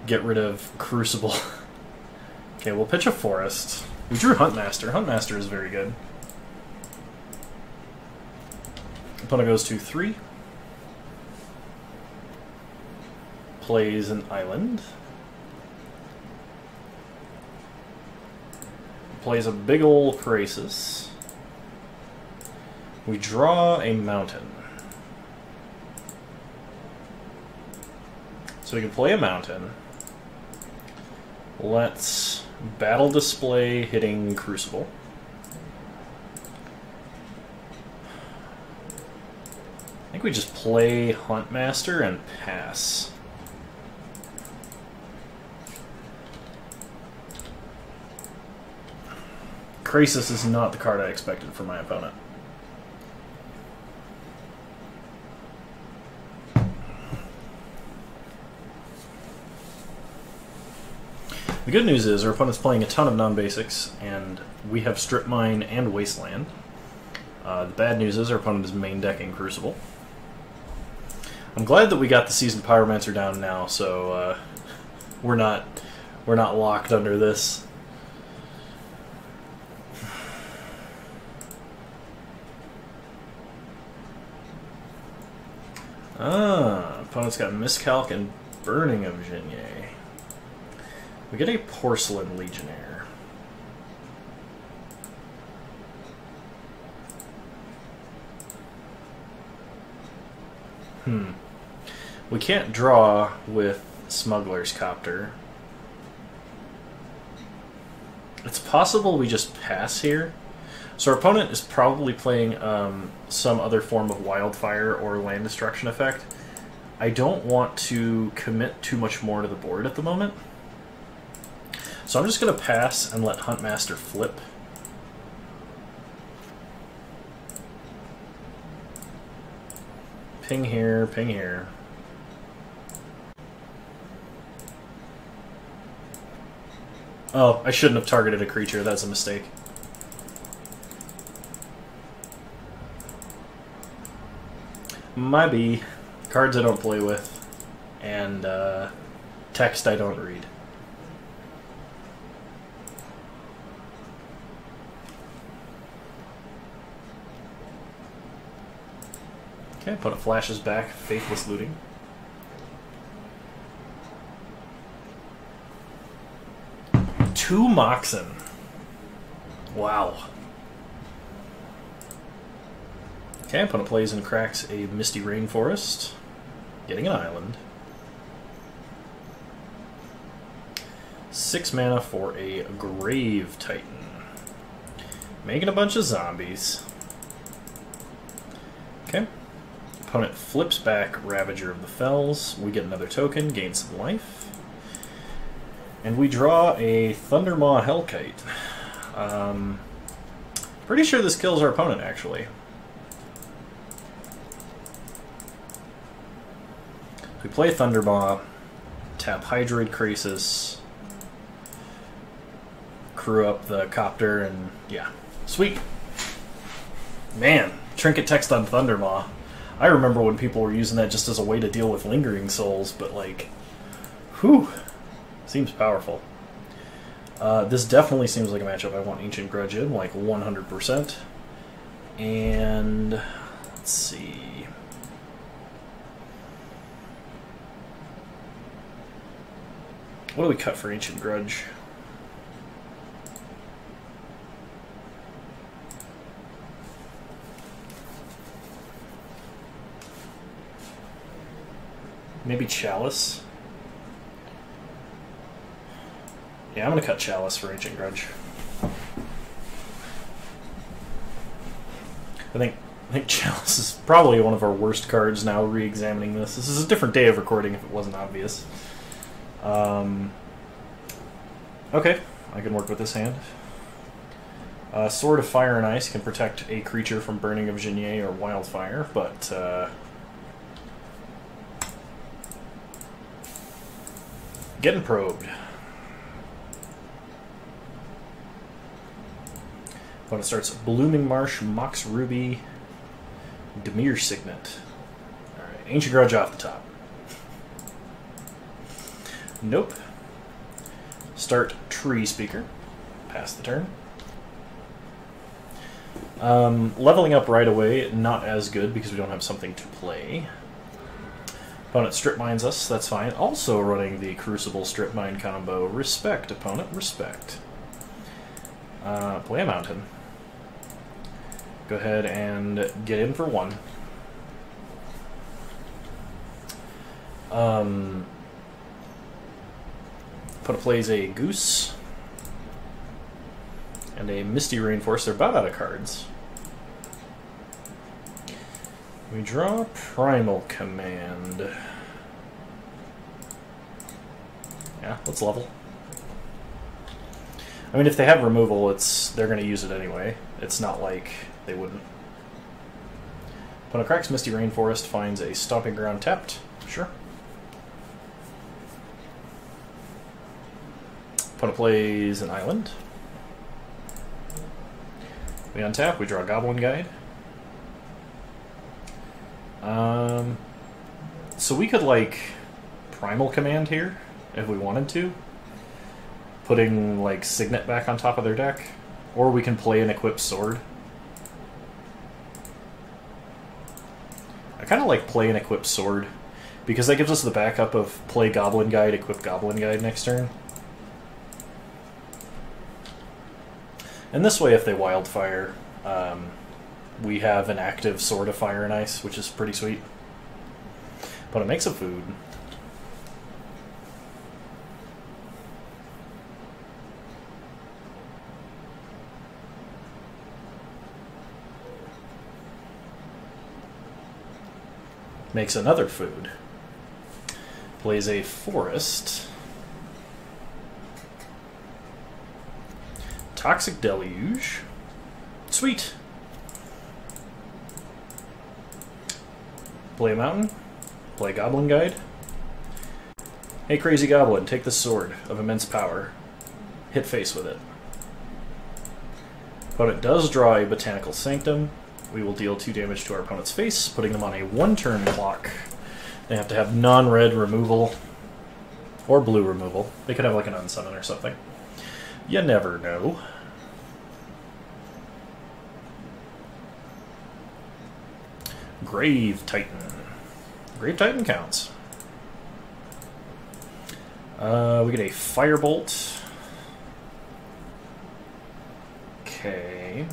get rid of Crucible. Okay, we'll pitch a Forest. We drew Huntmaster. Huntmaster is very good. Opponent goes to 3. Plays an island. Plays a big ol' Crisis. We draw a mountain. So we can play a mountain. Let's Battle Display hitting Crucible. I think we just play Huntmaster and pass. Crisis is not the card I expected from my opponent. The good news is our opponent's playing a ton of non-basics, and we have Strip Mine and Wasteland. The bad news is our opponent is main decking Crucible. I'm glad that we got the Seasoned Pyromancer down now, so we're not locked under this. Opponent's got Miscalc and Burning of Genier. We get a Porcelain Legionnaire. We can't draw with Smuggler's Copter. It's possible we just pass here. So our opponent is probably playing some other form of Wildfire or Land Destruction effect. I don't want to commit too much more to the board at the moment. So I'm just going to pass and let Huntmaster flip. Ping here, ping here. Oh, I shouldn't have targeted a creature. That's a mistake. My B. Cards I don't play with. And text I don't read. Okay, opponent flashes back, Faithless Looting. Two Moxen. Wow. Okay, opponent plays and cracks a Misty Rainforest, getting an island. 6 mana for a Grave Titan. Making a bunch of zombies. Okay. Opponent flips back Ravager of the Fells. We get another token, gain some life. And we draw a Thundermaw Hellkite. Pretty sure this kills our opponent, actually. We play Thundermaw, tap Hydroid Crisis, crew up the Copter, and yeah. Sweet. Man, Trinket Text on Thundermaw. I remember when people were using that just as a way to deal with lingering souls, but like, whew, seems powerful. This definitely seems like a matchup I want Ancient Grudge in, like 100%. And let's see. What do we cut for Ancient Grudge? Maybe Chalice? Yeah, I'm gonna cut Chalice for Ancient Grudge. I think Chalice is probably one of our worst cards now, re-examining this. This is a different day of recording if it wasn't obvious. Okay, I can work with this hand. Sword of Fire and Ice can protect a creature from Burning of Genier or Wildfire, but getting probed. Opponent starts Blooming Marsh, Mox Ruby, Dimir Signet. Alright, Ancient Grudge off the top. Nope. Start Tree Speaker. Pass the turn. Leveling up right away, not as good because we don't have something to play. Opponent Strip Mines us, that's fine. Also running the Crucible Strip Mine combo. Respect, opponent, respect. Play a Mountain. Go ahead and get in for one. Opponent plays a Goose and a Misty Rainforest. They're about out of cards. We draw Primal Command. Yeah, let's level. I mean, if they have removal, they're going to use it anyway. It's not like they wouldn't. Opponent cracks Misty Rainforest, finds a Stomping Ground tapped. Sure. Opponent plays an island. We untap, we draw Goblin Guide. So we could, like, Primal Command here, if we wanted to. Putting, like, Signet back on top of their deck. Or we can play an Equipped Sword. I kind of like play an Equipped Sword, because that gives us the backup of play Goblin Guide, equip Goblin Guide next turn. And this way, if they Wildfire, we have an active Sword of Fire and Ice, which is pretty sweet. But it makes a food. Makes another food. Plays a Forest. Toxic Deluge. Sweet. Play a Mountain. Play Goblin Guide. Hey, Crazy Goblin, take the Sword of Immense Power. Hit face with it. Opponent does draw a Botanical Sanctum. We will deal 2 damage to our opponent's face, putting them on a 1-turn clock. They have to have non-red removal. Or blue removal. They could have like an unsummon or something. You never know. Grave Titan. Grave Titan counts. We get a Firebolt. Okay.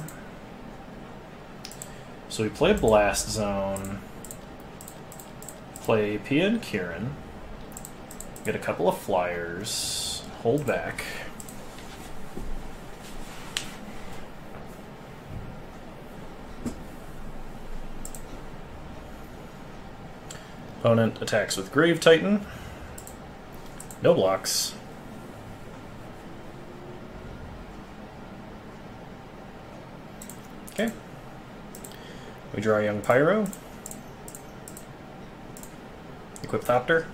So we play Blast Zone. Play Pia and Kieran. Get a couple of flyers. Hold back. Opponent attacks with Grave Titan. No blocks. Okay. We draw a Young Pyro. Equip Thopter.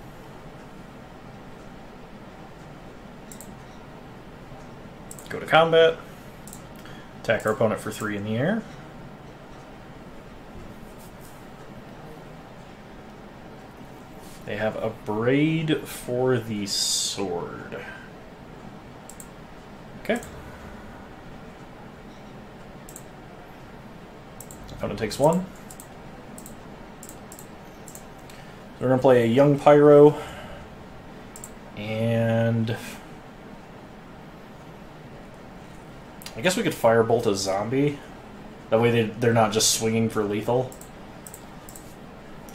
Go to combat. Attack our opponent for 3 in the air. They have a braid for the sword. Okay. Opponent takes one. So we're going to play a young pyro. And I guess we could firebolt a zombie. That way they're not just swinging for lethal.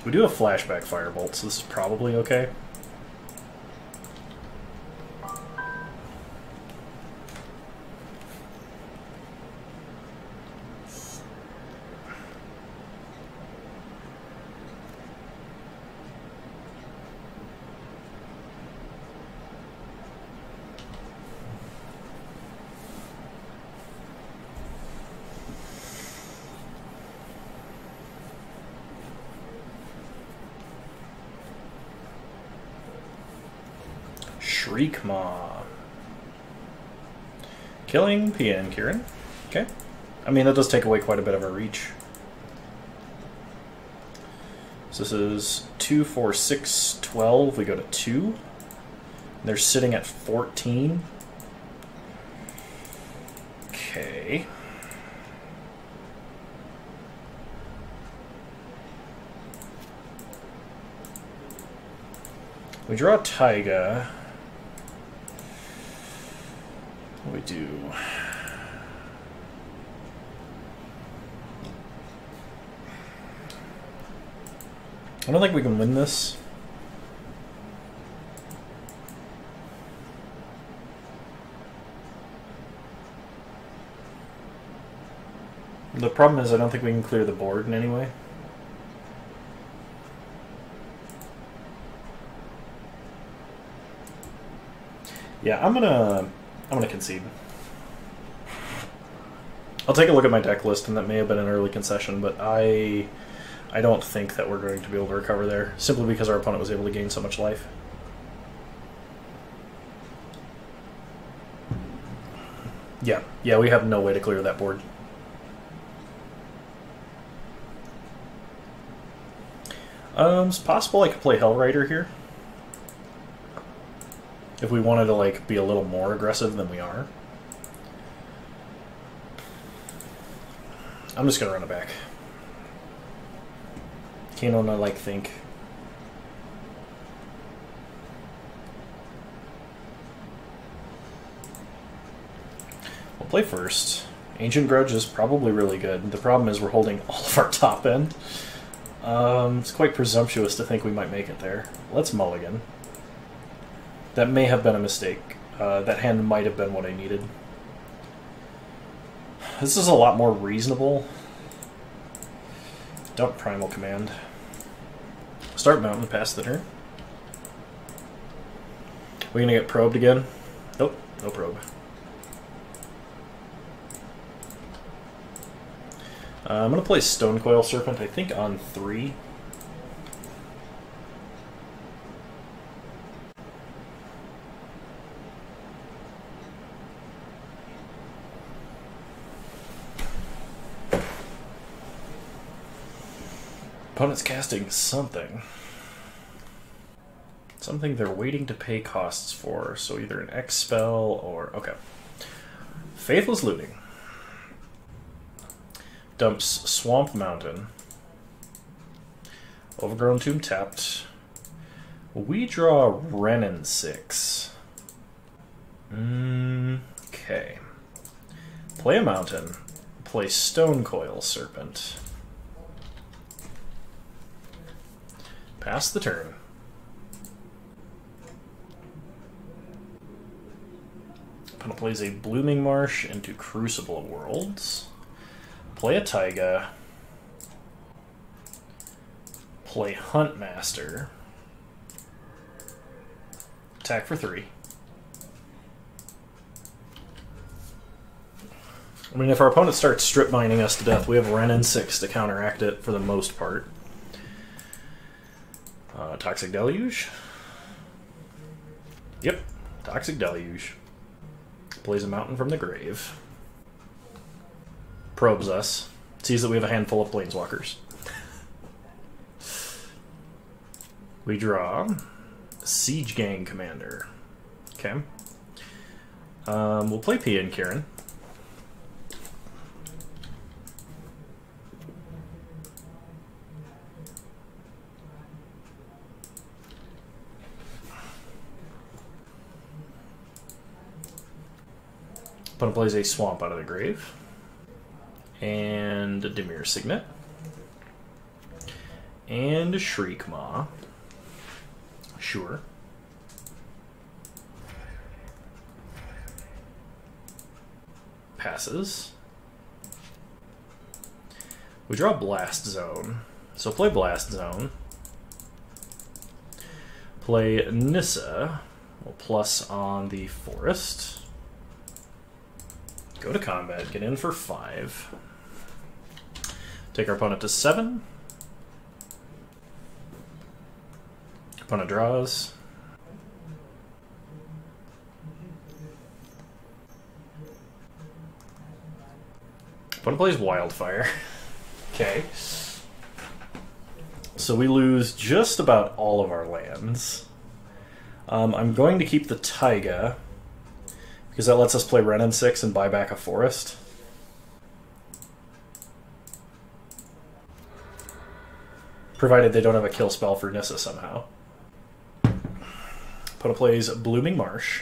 We do have flashback firebolt, so this is probably okay. Shriekmaw. Killing PN Kieran. Okay. I mean, that does take away quite a bit of our reach. So this is 2, 4, 6, 12. We go to 2. They're sitting at 14. Okay. We draw a Taiga. What do we do? I don't think we can win this. The problem is I don't think we can clear the board in any way. Yeah, I'm gonna concede. I'll take a look at my deck list, and that may have been an early concession, but I don't think that we're going to be able to recover there, simply because our opponent was able to gain so much life. Yeah, we have no way to clear that board. It's possible I could play Hellrider here. If we wanted to, like, be a little more aggressive than we are. I'm just gonna run it back. Kano not like think. We'll play first. Ancient Grudge is probably really good. The problem is we're holding all of our top end. It's quite presumptuous to think we might make it there. Let's mulligan. That may have been a mistake. That hand might have been what I needed. This is a lot more reasonable. Dump Primal Command. Start Mountain, pass the turn. We're gonna get probed again? Nope, no probe. I'm gonna play Stonecoil Serpent, I think on 3. Opponent's casting something. Something they're waiting to pay costs for, so either an X spell or... okay. Faithless Looting. Dumps Swamp Mountain. Overgrown Tomb tapped. We draw Renin 6. Okay. Play a mountain. Play Stonecoil Serpent. Pass the turn. Opponent plays a Blooming Marsh into Crucible of Worlds. Play a Taiga. Play Huntmaster. Attack for 3. I mean, if our opponent starts strip mining us to death, we have Renin 6 to counteract it for the most part. Toxic Deluge. Yep, Toxic Deluge. Plays a mountain from the grave. Probes us. Sees that we have a handful of planeswalkers. We draw Siege Gang Commander. Okay. We'll play Pia and Kieran. Opponent plays a Swamp out of the grave. And a Dimir Signet. And a Shriekmaw. Sure. Passes. We draw Blast Zone. So play Blast Zone. Play Nissa. We'll plus on the Forest. Go to combat, get in for 5. Take our opponent to 7. Opponent draws. Opponent plays Wildfire. Okay. So we lose just about all of our lands. I'm going to keep the Taiga, because that lets us play Wrenn and 6 and buy back a forest. Provided they don't have a kill spell for Nissa somehow. Opponent plays Blooming Marsh.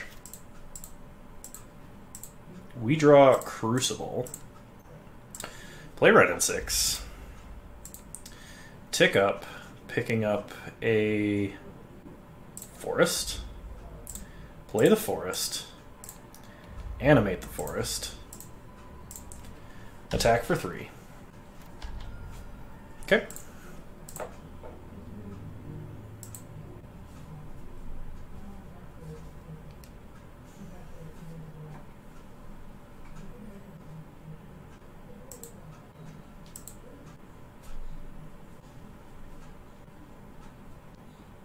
We draw Crucible. Play Wrenn and 6. Tick up, picking up a forest. Play the forest. Animate the forest. Attack for 3. Okay.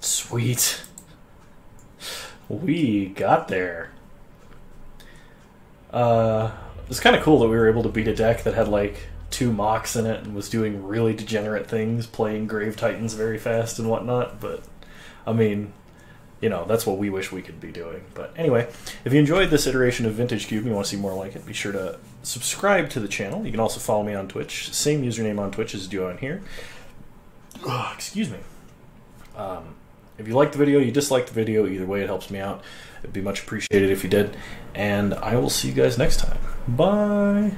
Sweet. We got there. It's kind of cool that we were able to beat a deck that had like 2 Mox in it and was doing really degenerate things, playing Grave Titans very fast and whatnot, but I mean, you know, that's what we wish we could be doing. But anyway, if you enjoyed this iteration of Vintage Cube and you want to see more like it, be sure to subscribe to the channel. You can also follow me on Twitch. Same username on Twitch as do on here. Oh, excuse me. If you liked the video, you disliked the video, either way it helps me out. It'd be much appreciated if you did. And I will see you guys next time. Bye!